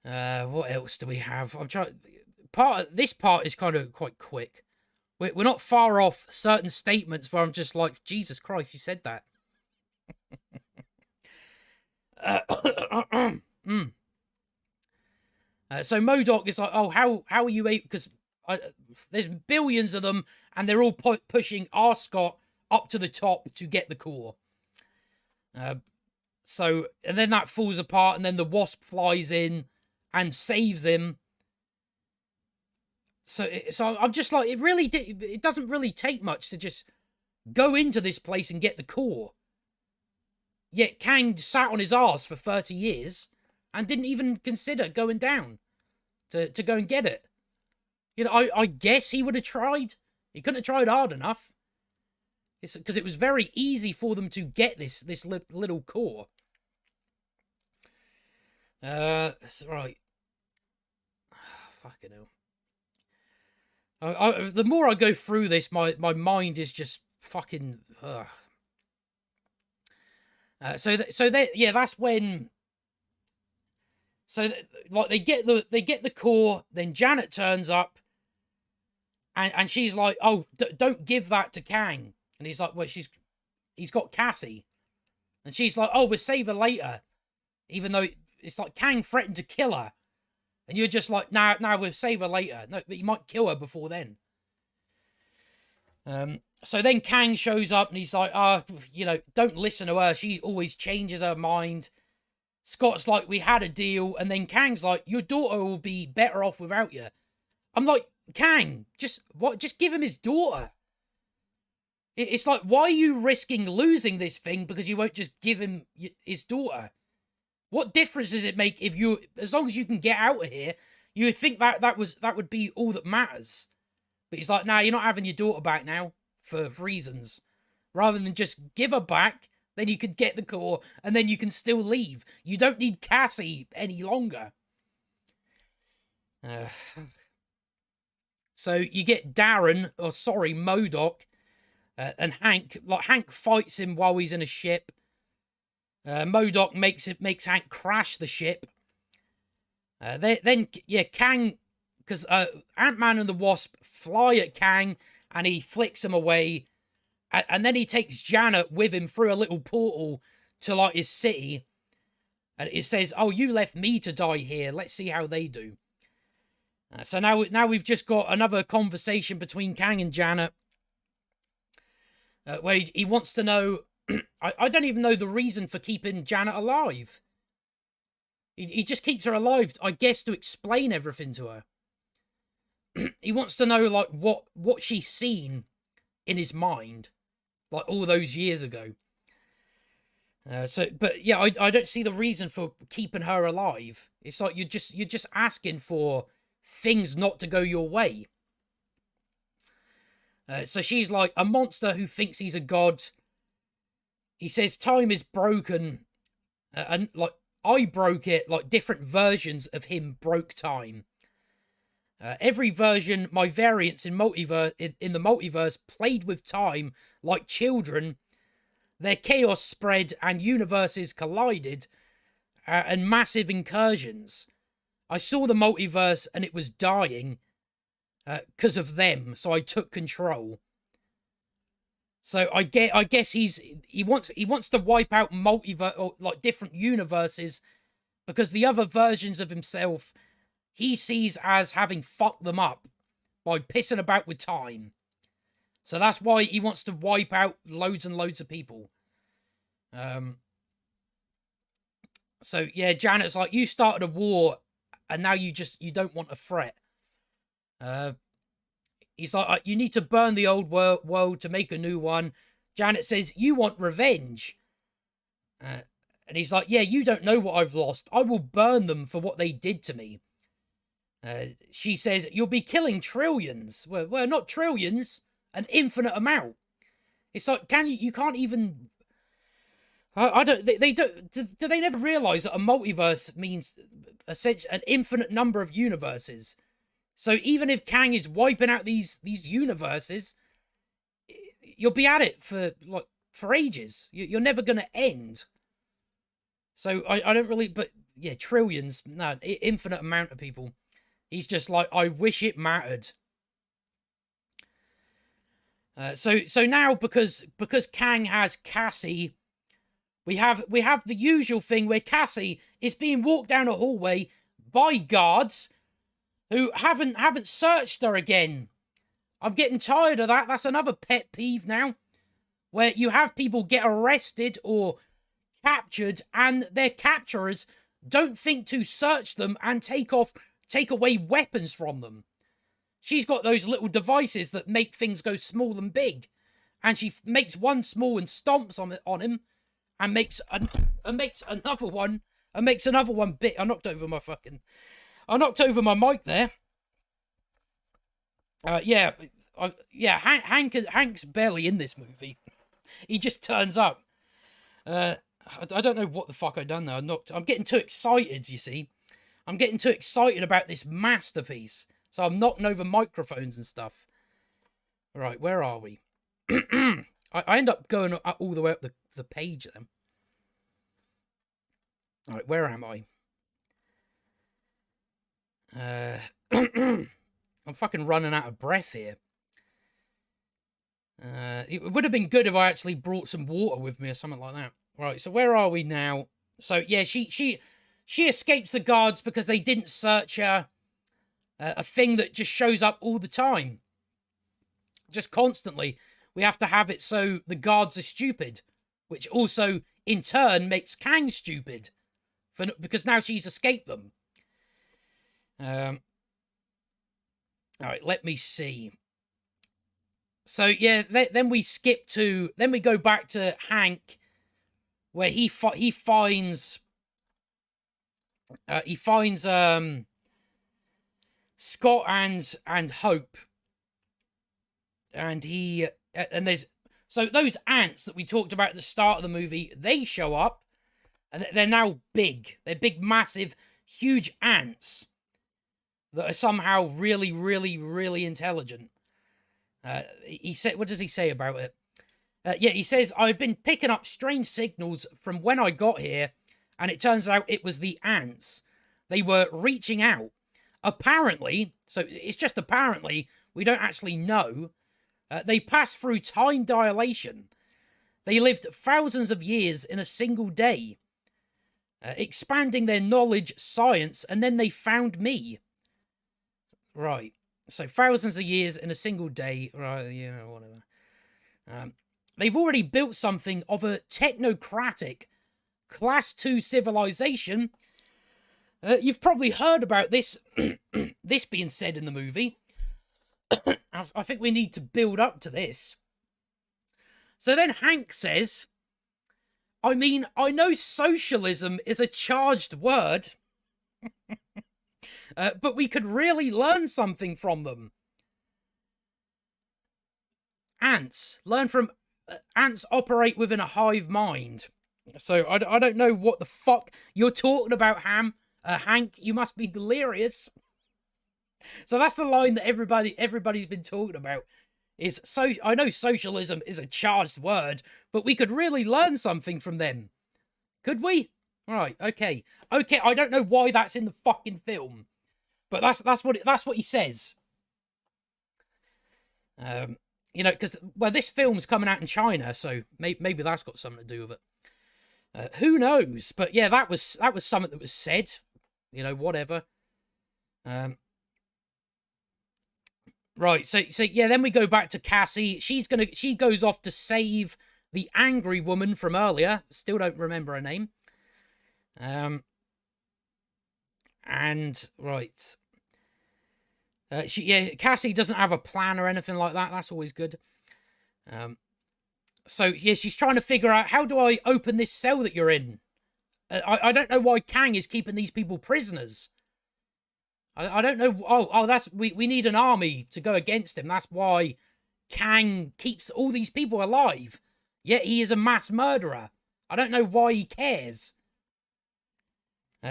[SPEAKER 1] What else do we have? I'm trying... This part is kind of quite quick. We're not far off certain statements where I'm just like, Jesus Christ, you said that. So MODOK is like, oh, how are you able... Because there's billions of them, and they're all pushing our Scott up to the top to get the core. So, and then that falls apart, and then the Wasp flies in and saves him. So I'm just like, it doesn't really take much to just go into this place and get the core. Yet Kang sat on his arse for 30 years and didn't even consider going down to go and get it. You know, I guess he would have tried. He couldn't have tried hard enough. It's because it was very easy for them to get this little core. Right. Fucking hell. The more I go through this, my mind is just fucking... yeah, that's when... So, like, they get the core, then Janet turns up, and she's like, oh, don't give that to Kang. And he's like, well, he's got Cassie. And she's like, oh, we'll save her later. Even though it's like Kang threatened to kill her. And you're just like, nah, we'll save her later. No, but you might kill her before then. So then Kang shows up and he's like, you know, don't listen to her. She always changes her mind. Scott's like, we had a deal. And then Kang's like, your daughter will be better off without you. I'm like, Kang, just give him his daughter. It's like, why are you risking losing this thing because you won't just give him his daughter? What difference does it make if as long as you can get out of here, you would think that would be all that matters. But he's like, nah, you're not having your daughter back now for reasons. Rather than just give her back, then you could get the core and then you can still leave. You don't need Cassie any longer. So you get MODOK, and Hank. Like, Hank fights him while he's in a ship. MODOK makes Hank crash the ship. Then Kang, because Ant-Man and the Wasp fly at Kang and he flicks him away, and then he takes Janet with him through a little portal to like his city, and it says, "Oh, you left me to die here. Let's see how they do." So now we've just got another conversation between Kang and Janet. where he wants to know. I don't even know the reason for keeping Janet alive. He just keeps her alive, I guess, to explain everything to her. He wants to know, like, what she's seen in his mind, like, all those years ago. But yeah, I don't see the reason for keeping her alive. It's like you're just asking for things not to go your way. So she's like a monster who thinks he's a god. He says time is broken, and like I broke it. Like different versions of him broke time. Every version, my variants in in the multiverse played with time like children. Their chaos spread and universes collided, and massive incursions. I saw the multiverse and it was dying because of them, so I took control. So I guess he wants to wipe out multiverse, or like different universes, because the other versions of himself he sees as having fucked them up by pissing about with time. So that's why he wants to wipe out loads and loads of people. So yeah, Janet's like, you started a war, and now you don't want a threat. He's like, you need to burn the old world to make a new one. Janet says, you want revenge. And he's like, yeah, you don't know what I've lost. I will burn them for what they did to me. She says, you'll be killing trillions. Well, not trillions, an infinite amount. It's like, you can't even... I don't... They don't... Do they never realise that a multiverse means essentially an infinite number of universes? So even if Kang is wiping out these universes, you'll be at it for ages. You're never going to end. So I don't really... But yeah, trillions. No, infinite amount of people. He's just like, I wish it mattered. So now because Kang has Cassie, we have the usual thing where Cassie is being walked down a hallway by guards who haven't searched her again. I'm getting tired of that. That's another pet peeve now, where you have people get arrested or captured and their capturers don't think to search them and take away weapons from them. She's got those little devices that make things go small and big, and she makes one small and stomps on him, and makes another one big. I knocked over my mic there. Hank's barely in this movie. He just turns up. I don't know what the fuck I done there. I'm getting too excited, you see. I'm getting too excited about this masterpiece. So I'm knocking over microphones and stuff. Right, where are we? I end up going all the way up the page then. Alright, where am I? I'm fucking running out of breath here. It would have been good if I actually brought some water with me or something like that. Right, so where are we now? So yeah, she escapes the guards because they didn't search her. A thing that just shows up all the time. Just constantly. We have to have it so the guards are stupid. Which also, in turn, makes Kang stupid. Because now she's escaped them. Alright, let me see. So, yeah, then we skip to... Then we go back to Hank. Where he finds... Scott and Hope, and there's those ants that we talked about at the start of the movie. They show up, and they're now big. They're big, massive, huge ants that are somehow really, really, really intelligent. He said, what does he say about it? Yeah, he says, I've been picking up strange signals from when I got here, and it turns out it was the ants. They were reaching out. Apparently, so it's just apparently, we don't actually know, they passed through time dilation. They lived thousands of years in a single day, expanding their knowledge, science, and then they found me. Right, so thousands of years in a single day, right, whatever. they've already built something of a technocratic Class 2 civilization. You've probably heard about this, this being said in the movie. I think we need to build up to this. So then Hank says, I mean, I know socialism is a charged word, but we could really learn something from them. Ants. Learn from... ants operate within a hive mind. So I don't know what the fuck you're talking about, Hank. You must be delirious. So that's the line that everybody's been talking about. I know socialism is a charged word, but we could really learn something from them. Could we? Right, okay. Okay, I don't know why that's in the fucking film. But that's what he says. You know, because, well, this film's coming out in China, so maybe that's got something to do with it. Who knows? But yeah, that was something that was said. You know, whatever. Right, so yeah, then we go back to Cassie. She goes off to save the angry woman from earlier. Still don't remember her name. And right. Cassie doesn't have a plan or anything like that. That's always good. So yeah, she's trying to figure out, how do I open this cell that you're in? I don't know why Kang is keeping these people prisoners. I don't know. Oh, we need an army to go against him. That's why Kang keeps all these people alive. Yet he is a mass murderer. I don't know why he cares.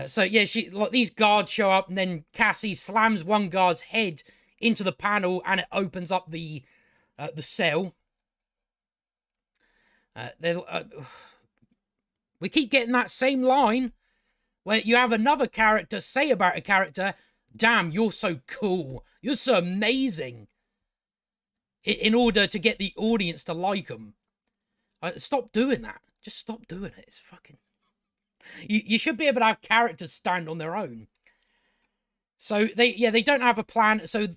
[SPEAKER 1] So yeah, these guards show up, and then Cassie slams one guard's head into the panel, and it opens up the cell. We keep getting that same line where you have another character say about a character, damn, you're so cool. You're so amazing. In order to get the audience to like them. Stop doing that. Just stop doing it. It's fucking... You should be able to have characters stand on their own. So, they don't have a plan. So,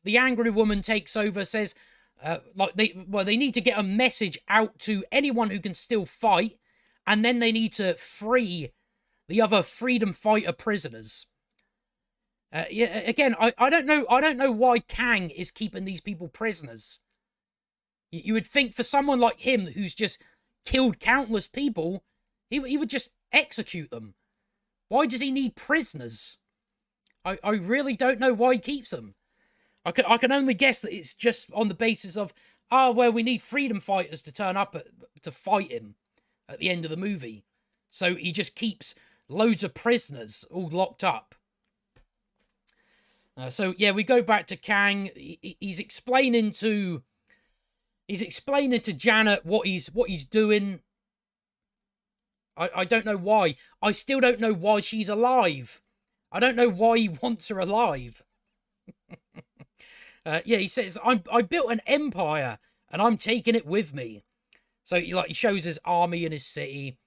[SPEAKER 1] the angry woman takes over, says... they need to get a message out to anyone who can still fight. And then they need to free the other freedom fighter prisoners. Again, I don't know why Kang is keeping these people prisoners. You would think for someone like him who's just killed countless people, he would just execute them. Why does he need prisoners? I really don't know why he keeps them. I can only guess that it's just on the basis of, well, we need freedom fighters to turn up to fight him at the end of the movie. So he just keeps loads of prisoners all locked up. So yeah, we go back to Kang. He's explaining to Janet what he's doing. I don't know why. I still don't know why she's alive. I don't know why he wants her alive. Yeah, he says, I built an empire and I'm taking it with me. So he shows his army and his city.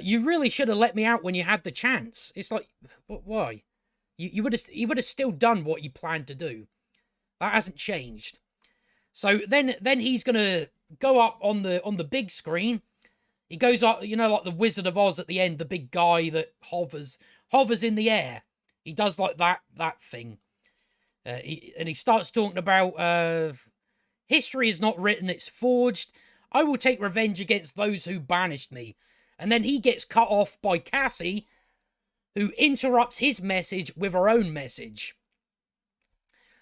[SPEAKER 1] You really should have let me out when you had the chance. It's like, why? You would have still done what you planned to do. That hasn't changed. So then he's gonna go up on the big screen. He goes up, you know, like the Wizard of Oz at the end, the big guy that hovers in the air. He does like that thing. He starts talking about history is not written, it's forged. I will take revenge against those who banished me. And then he gets cut off by Cassie, who interrupts his message with her own message.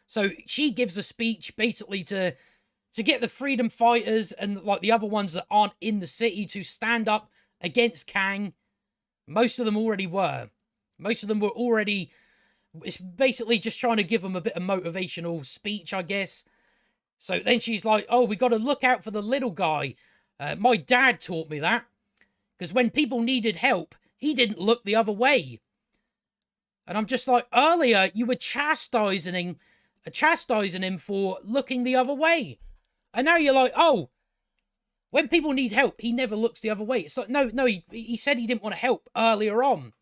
[SPEAKER 1] So she gives a speech basically to get the freedom fighters and like the other ones that aren't in the city to stand up against Kang. Most of them already were. Most of them were already... It's basically just trying to give them a bit of motivational speech, I guess. So then she's like, oh, we got to look out for the little guy. My dad taught me that. Because when people needed help, he didn't look the other way. And I'm just like, earlier, you were chastising him for looking the other way. And now you're like, oh, when people need help, he never looks the other way. It's like, no, he said he didn't want to help earlier on.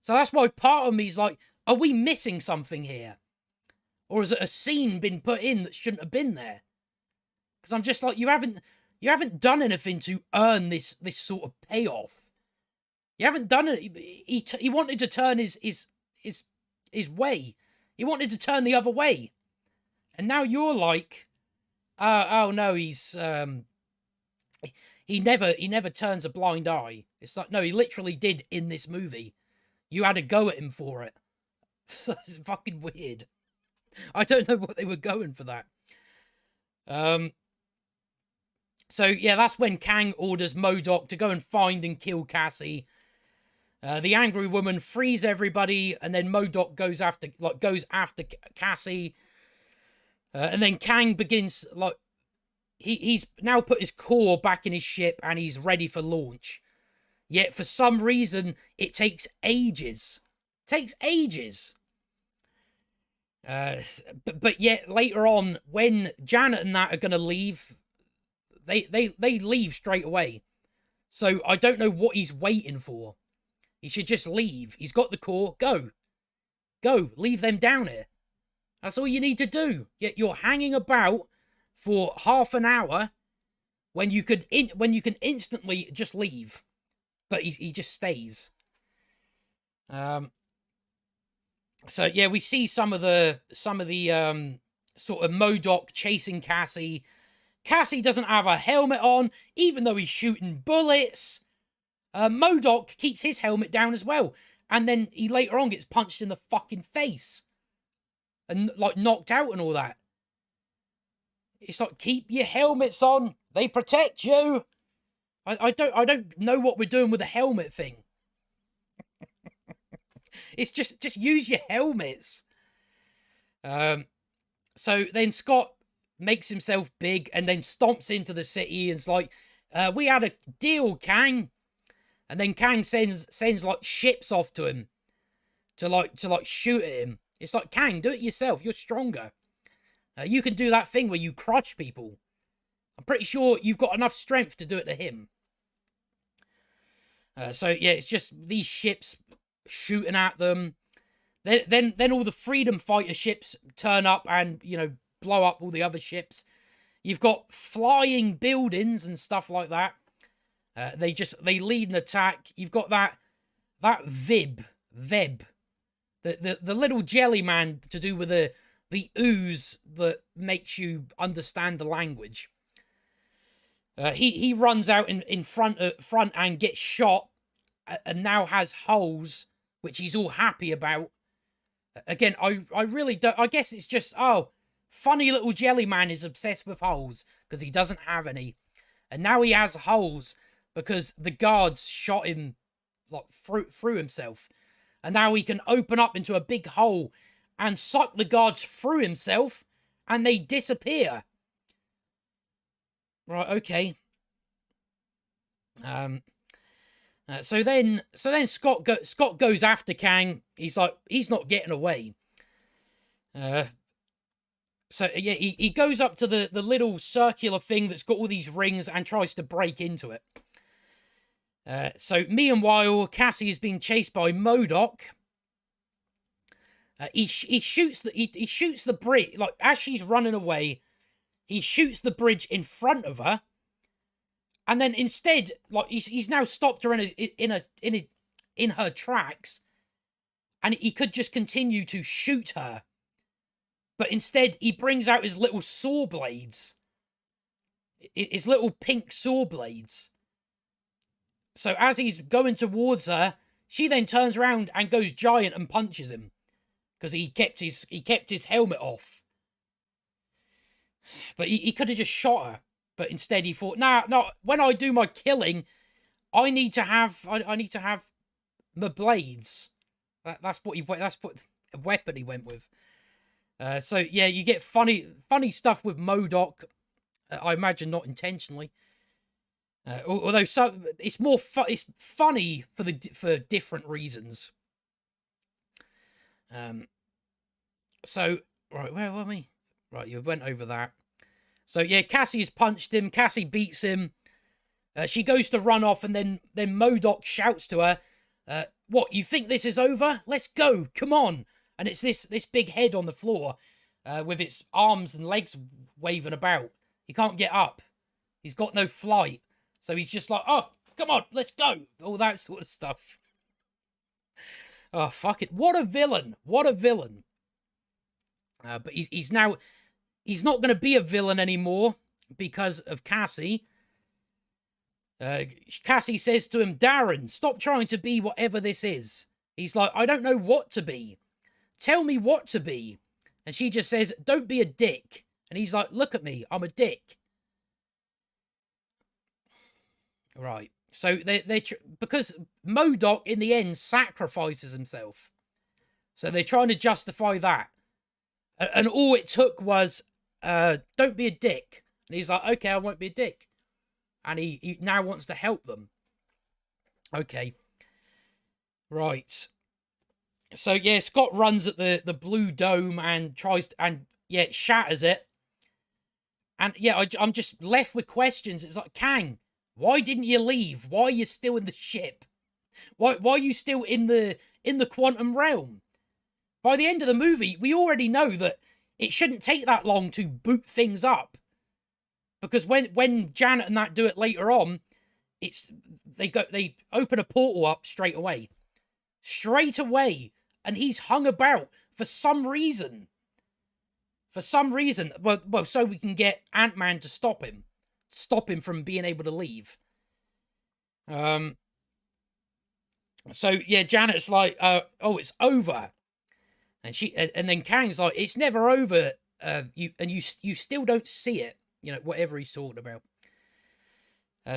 [SPEAKER 1] So that's why part of me is like, are we missing something here? Or has a scene been put in that shouldn't have been there? Because I'm just like, you haven't You haven't done anything to earn this sort of payoff. You haven't done it. He wanted to turn his way. He wanted to turn the other way, and now you're like, oh no, he never turns a blind eye. It's like, no, he literally did in this movie. You had a go at him for it. So it's fucking weird. I don't know what they were going for that. So yeah, that's when Kang orders MODOK to go and find and kill Cassie. The angry woman frees everybody, and then MODOK goes after Cassie. And then Kang begins, like, he's now put his core back in his ship and he's ready for launch. Yet for some reason it takes ages. But yet later on, when Janet and that are gonna leave, they leave straight away. So I don't know what he's waiting for. He should just leave. He's got the core. Go, leave them down here. That's all you need to do. Yet you're hanging about for half an hour when you can instantly just leave, but he just stays. So yeah, we see some of the sort of MODOK chasing Cassie. Cassie doesn't have a helmet on, even though he's shooting bullets. MODOK keeps his helmet down as well, and then he later on gets punched in the fucking face and like knocked out and all that. It's like, keep your helmets on. They protect you. I don't know what we're doing with the helmet thing. It's just use your helmets. So then Scott makes himself big and then stomps into the city and's like, we had a deal, Kang. And then Kang sends like ships off to him to shoot at him. It's like, Kang, do it yourself. You're stronger. You can do that thing where you crush people. I'm pretty sure you've got enough strength to do it to him. So yeah, it's just these ships shooting at them. Then all the freedom fighter ships turn up and, you know, blow up all the other ships. You've got flying buildings and stuff like that. They lead an attack. You've got that Veb, the little jelly man to do with the ooze that makes you understand the language. He runs out in front and gets shot, and now has holes, which he's all happy about. Again, I really don't. I guess it's just, oh, funny little jelly man is obsessed with holes because he doesn't have any, and now he has holes because the guards shot him like through himself, and now he can open up into a big hole and suck the guards through himself, and they disappear. Right, okay. So then Scott goes after Kang. He's like, he's not getting away. So yeah, he goes up to the little circular thing that's got all these rings and tries to break into it. So meanwhile, Cassie is being chased by MODOK. He shoots the bridge, like, as she's running away. He shoots the bridge in front of her, and then instead, like, he's now stopped her in her tracks, and he could just continue to shoot her, but instead he brings out his little saw blades, his little pink saw blades. So as he's going towards her, she then turns around and goes giant and punches him because he kept his helmet off. But he could have just shot her. But instead he thought, no, when I do my killing, I need to have my blades. That's what weapon he went with. So yeah, you get funny stuff with MODOK. I imagine not intentionally. Although it's more it's funny for different reasons. So right, where were we? Right, you went over that. So yeah, Cassie's punched him. Cassie beats him. She goes to run off, and then MODOK shouts to her, "What, you think this is over? Let's go! Come on!" And it's this big head on the floor, with its arms and legs waving about. He can't get up. He's got no flight. So he's just like, oh, come on, let's go. All that sort of stuff. Oh, fuck it. What a villain. What a villain. But he's now... He's not going to be a villain anymore because of Cassie. Cassie says to him, Darren, stop trying to be whatever this is. He's like, I don't know what to be. Tell me what to be. And she just says, don't be a dick. And he's like, look at me, I'm a dick. Right. So they because MODOK in the end sacrifices himself. So they're trying to justify that. And all it took was, don't be a dick. And he's like, okay, I won't be a dick. And he now wants to help them. Okay. Right. So, yeah, Scott runs at the blue dome and tries to, and, yeah, shatters it. And, yeah, I'm just left with questions. It's like, Kang, why didn't you leave? Why are you still in the ship? Why are you still in the quantum realm? By the end of the movie, we already know that it shouldn't take that long to boot things up. Because when Janet and that do it later on, they open a portal up straight away. Straight away. And he's hung about for some reason. For some reason. Well, so we can get Ant-Man to stop him. Stop him from being able to leave. So, yeah, Janet's like, oh, it's over. And then Kang's like, it's never over. You still don't see it. You know, whatever he's talking about.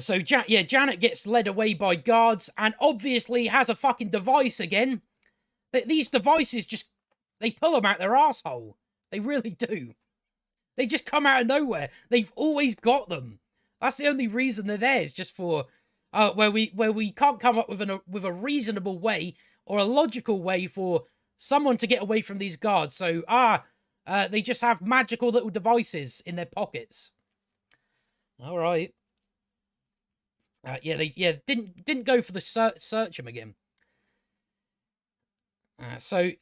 [SPEAKER 1] So, Janet gets led away by guards and obviously has a fucking device again. These devices just, they pull them out their asshole. They really do. They just come out of nowhere. They've always got them. That's the only reason they're there, is just for, where we can't come up with a reasonable way or a logical way for someone to get away from these guards. So, they just have magical little devices in their pockets. All right. They didn't go for the search him again. So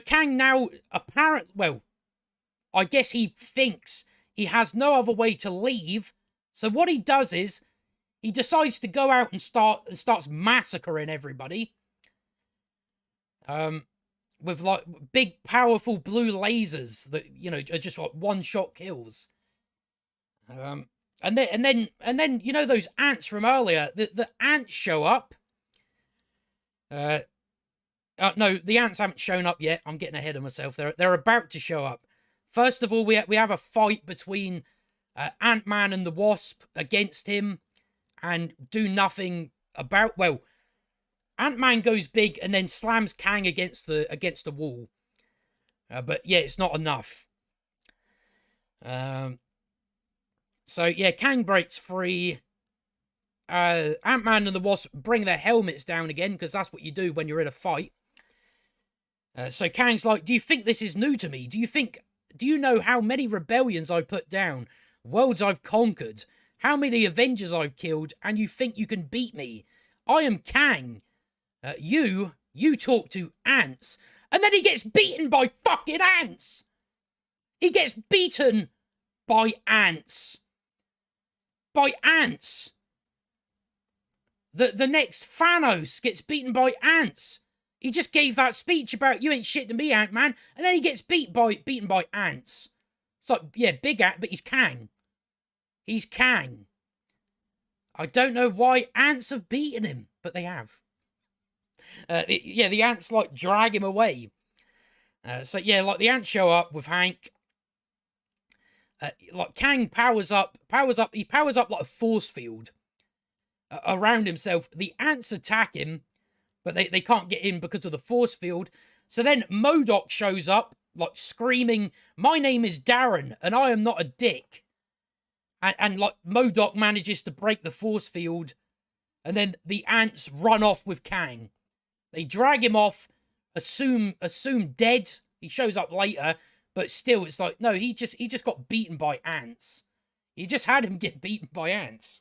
[SPEAKER 1] Kang now I guess he thinks he has no other way to leave. So what he does is he decides to go out and starts massacring everybody. With like big powerful blue lasers that, you know, are just like one-shot kills. And then you know those ants from earlier, the ants show up. No, the ants haven't shown up yet. I'm getting ahead of myself. They're about to show up. First of all, we have a fight between Ant-Man and the Wasp against him, and do nothing about. Well, Ant-Man goes big and then slams Kang against the wall. But yeah, it's not enough. So yeah, Kang breaks free. Ant-Man and the Wasp bring their helmets down again, because that's what you do when you're in a fight. So Kang's like, do you think this is new to me? Do you know how many rebellions I've put down? Worlds I've conquered? How many Avengers I've killed? And you think you can beat me? I am Kang. You talk to ants. And then he gets beaten by fucking ants. He gets beaten by ants. By ants. The next Thanos gets beaten by ants. He just gave that speech about, you ain't shit to me, Ant-Man. And then he gets beaten by ants. It's like, yeah, big ant, but he's Kang. He's Kang. I don't know why ants have beaten him, but they have. The ants, like, drag him away. So, yeah, like, the ants show up with Hank. Like, Kang powers up, he powers up like a force field around himself. The ants attack him, but they can't get in because of the force field. So then MODOK shows up, like, screaming, my name is Darren, and I am not a dick. And like, MODOK manages to break the force field, and then the ants run off with Kang. They drag him off, assume dead. He shows up later, but still, it's like, no, he just got beaten by ants. You just had him get beaten by ants.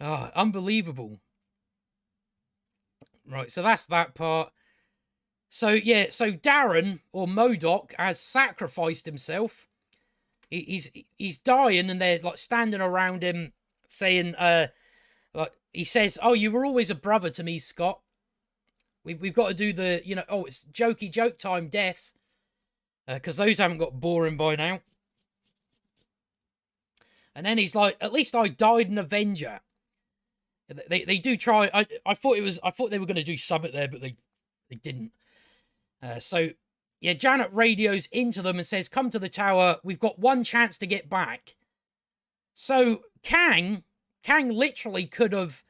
[SPEAKER 1] Oh, unbelievable. Right, so that's that part. So, yeah, so Darren, or MODOK, has sacrificed himself He's dying, and they're like standing around him, saying, like he says, "Oh, you were always a brother to me, Scott. We've got to do the, oh, it's jokey joke time, death, because those haven't got boring by now." And then he's like, "At least I died an Avenger." They do try. I thought they were going to do something there, but they didn't. So yeah, Janet radios into them and says, "Come to the tower. We've got one chance to get back." So Kang literally could have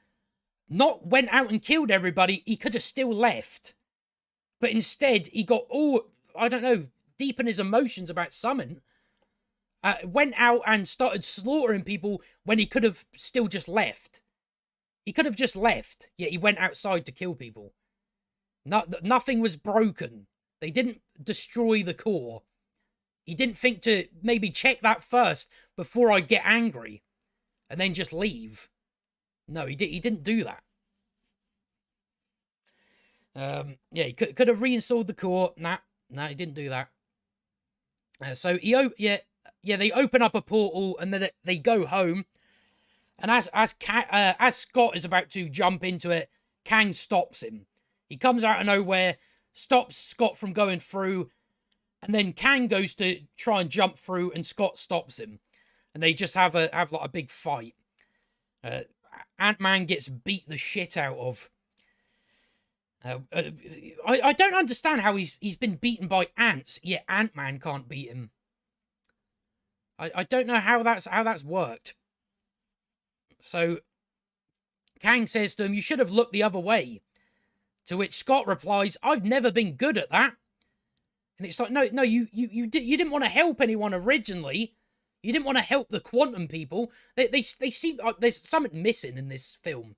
[SPEAKER 1] not went out and killed everybody. He could have still left, but instead he got all, I don't know, deep in his emotions about something. Went out and started slaughtering people when he could have still just left. He could have just left, yet he went outside to kill people. Nothing was broken. They didn't destroy the core. He didn't think to maybe check that first before I get angry and then just leave. No, he didn't do that. Yeah, he could have reinstalled the core. Nah, he didn't do that. So they open up a portal and then they go home. And as Scott is about to jump into it, Kang stops him. He comes out of nowhere, stops Scott from going through, and then Kang goes to try and jump through, and Scott stops him, and they just have like a big fight. Ant-Man gets beat the shit out of. I don't understand how he's been beaten by ants, yet Ant-Man can't beat him. I don't know how that's worked. So Kang says to him, "You should have looked the other way." To which Scott replies, "I've never been good at that." And it's like, no, you didn't want to help anyone originally. You didn't want to help the quantum people. They seem like there's something missing in this film.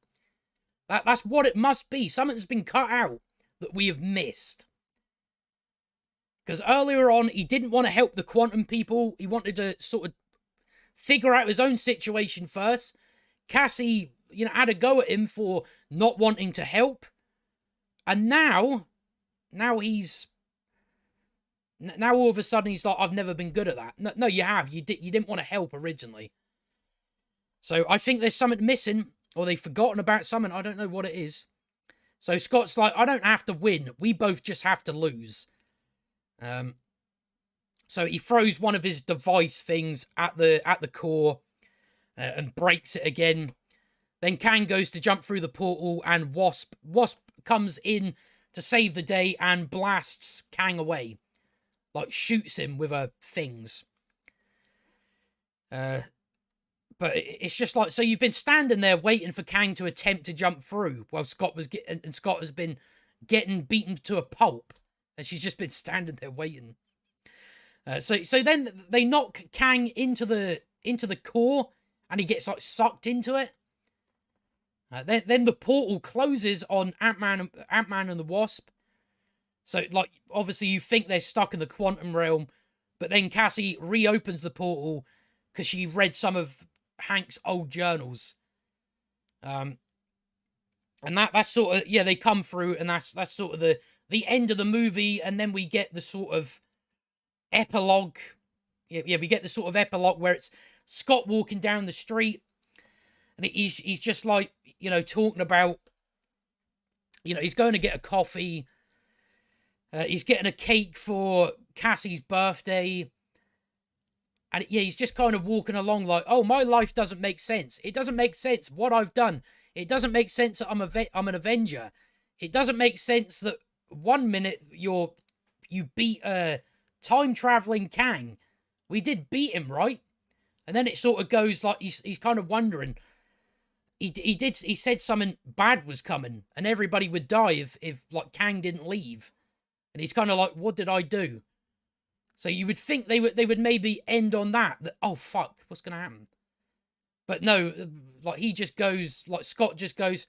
[SPEAKER 1] That's what it must be. Something's been cut out that we have missed. Because earlier on, he didn't want to help the quantum people. He wanted to sort of figure out his own situation first. Cassie, had a go at him for not wanting to help. And now all of a sudden he's like, "I've never been good at that." No, you have. You didn't want to help originally. So I think there's something missing, or they've forgotten about something. I don't know what it is. So Scott's like, "I don't have to win. We both just have to lose." So he throws one of his device things at the core and breaks it again. Then Kang goes to jump through the portal, and Wasp comes in to save the day and blasts Kang away. Like, shoots him with her things. But it's just like, so you've been standing there waiting for Kang to attempt to jump through while Scott has been getting beaten to a pulp. And she's just been standing there waiting. So then they knock Kang into the core, and he gets like sucked into it. Then the portal closes on Ant-Man and the Wasp. So, like, obviously you think they're stuck in the quantum realm, but then Cassie reopens the portal because she read some of Hank's old journals. And that's sort of, they come through, and that's sort of the end of the movie, and then we get the sort of epilogue. Yeah, we get the sort of epilogue where it's Scott walking down the street, and he's just like, talking about, he's going to get a coffee. He's getting a cake for Cassie's birthday. And he's just kind of walking along like, "Oh, my life doesn't make sense. It doesn't make sense what I've done. It doesn't make sense that I'm an Avenger. It doesn't make sense that one minute you beat a time-traveling Kang. We did beat him, right?" And then it sort of goes like he's kind of wondering. He said something bad was coming and everybody would die if like Kang didn't leave. And he's kind of like, "What did I do?" So you would think they would maybe end on that, oh fuck, what's going to happen? But no, like he just goes, like Scott just goes,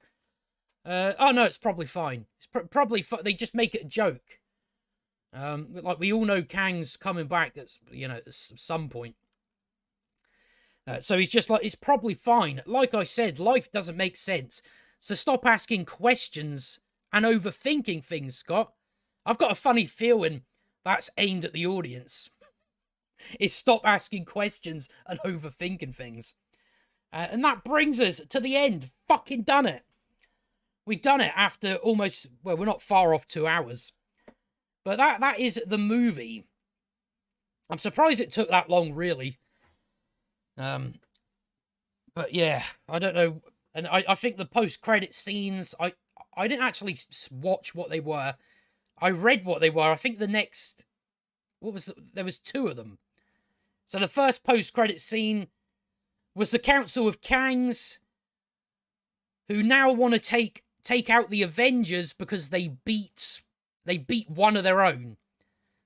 [SPEAKER 1] "Oh no, it's probably fine. It's probably they just make it a joke." Like we all know Kang's coming back at some point. So he's just like, "It's probably fine. Like I said, life doesn't make sense. So stop asking questions and overthinking things, Scott." I've got a funny feeling that's aimed at the audience. is stop asking questions and overthinking things. And that brings us to the end. Fucking done it. We've done it after almost, well, we're not far off 2 hours. But that is the movie. I'm surprised it took that long, really. But yeah, I don't know. And I think the post-credit scenes, I didn't actually watch what they were. I read what they were. I think the next, there was 2 of them. So the first post-credit scene was the Council of Kangs, who now want to take out the Avengers because they beat one of their own.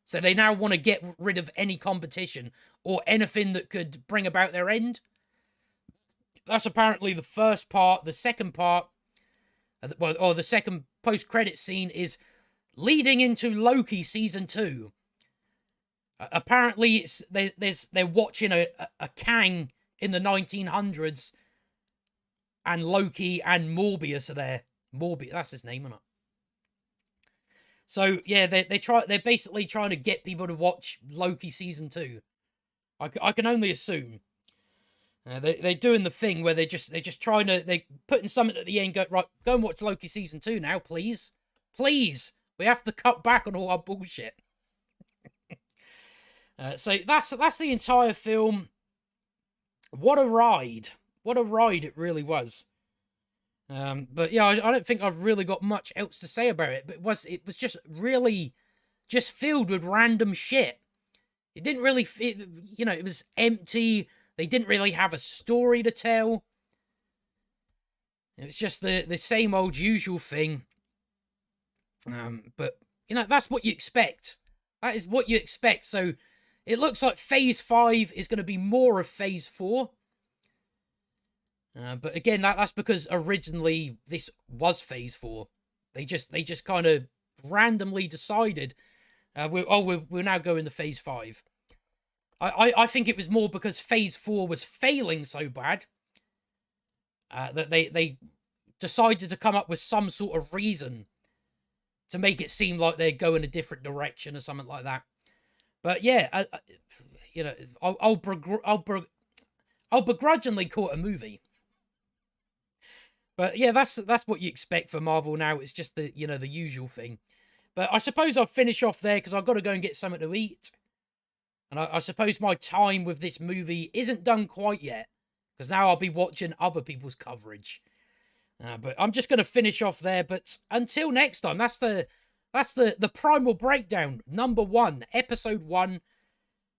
[SPEAKER 1] So they now want to get rid of any competition or anything that could bring about their end. That's apparently the first part. The second part, or the second post-credit scene, is leading into Loki season 2. Apparently, they're watching a Kang in the 1900s, and Loki and Morbius are there. Morbius, that's his name, isn't it? So yeah, they're basically trying to get people to watch Loki season 2. I can only assume. They're doing the thing where they're just trying to, they're putting something at the end. Go and watch Loki season 2 now, please. We have to cut back on all our bullshit. So that's the entire film. What a ride! What a ride it really was. But yeah, I don't think I've really got much else to say about it. But it was just really just filled with random shit. It didn't really, it was empty. They didn't really have a story to tell. It was just the same old usual thing. But that's what you expect. That is what you expect. So it looks like Phase 5 is going to be more of Phase 4. But again, that's because originally this was Phase 4. They just kind of randomly decided, we're now going to Phase 5. I think it was more because Phase 4 was failing so bad that they decided to come up with some sort of reason to make it seem like they're going a different direction or something like that. But yeah, I'll begrudgingly call it a movie. But yeah, that's what you expect for Marvel now. It's just the usual thing. But I suppose I'll finish off there because I've got to go and get something to eat. And I suppose my time with this movie isn't done quite yet, because now I'll be watching other people's coverage. But I'm just going to finish off there. But until next time, that's the Primal Breakdown #1, episode 1.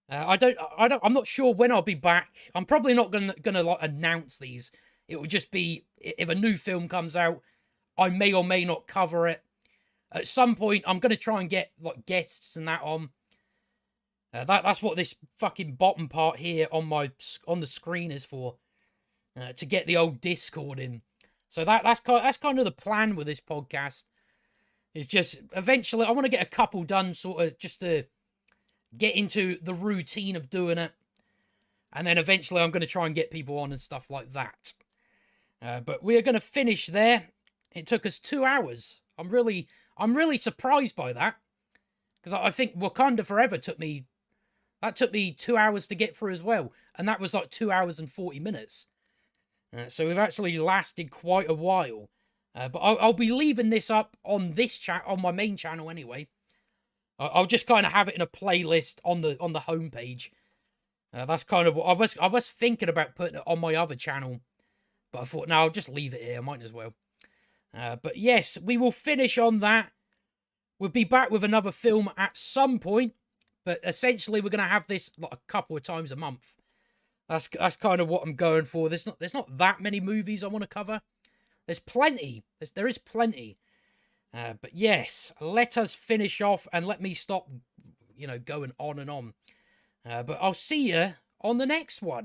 [SPEAKER 1] I'm not sure when I'll be back. I'm probably not gonna like announce these. It will just be if a new film comes out, I may or may not cover it. At some point, I'm gonna try and get like guests and that on. That's what this fucking bottom part here on the screen is for, to get the old Discord in. So that's kind of the plan with this podcast. Is just eventually I want to get a couple done, sort of just to get into the routine of doing it, and then eventually I'm going to try and get people on and stuff like that. But we are going to finish there. It took us 2 hours. I'm really surprised by that, because I think Wakanda Forever took me 2 hours to get through as well, and that was like 2 hours and 40 minutes. So we've actually lasted quite a while. But I'll be leaving this up on this chat on my main channel anyway. I'll just kind of have it in a playlist on the homepage. That's kind of what I was thinking about putting it on my other channel, but I thought, no, I'll just leave it here. I might as well. But yes, we will finish on that. We'll be back with another film at some point, but essentially we're going to have this like a couple of times a month. That's kind of what I'm going for. There's not that many movies I want to cover. There's plenty. There is plenty. But yes, let us finish off and let me stop, going on and on. But I'll see you on the next one.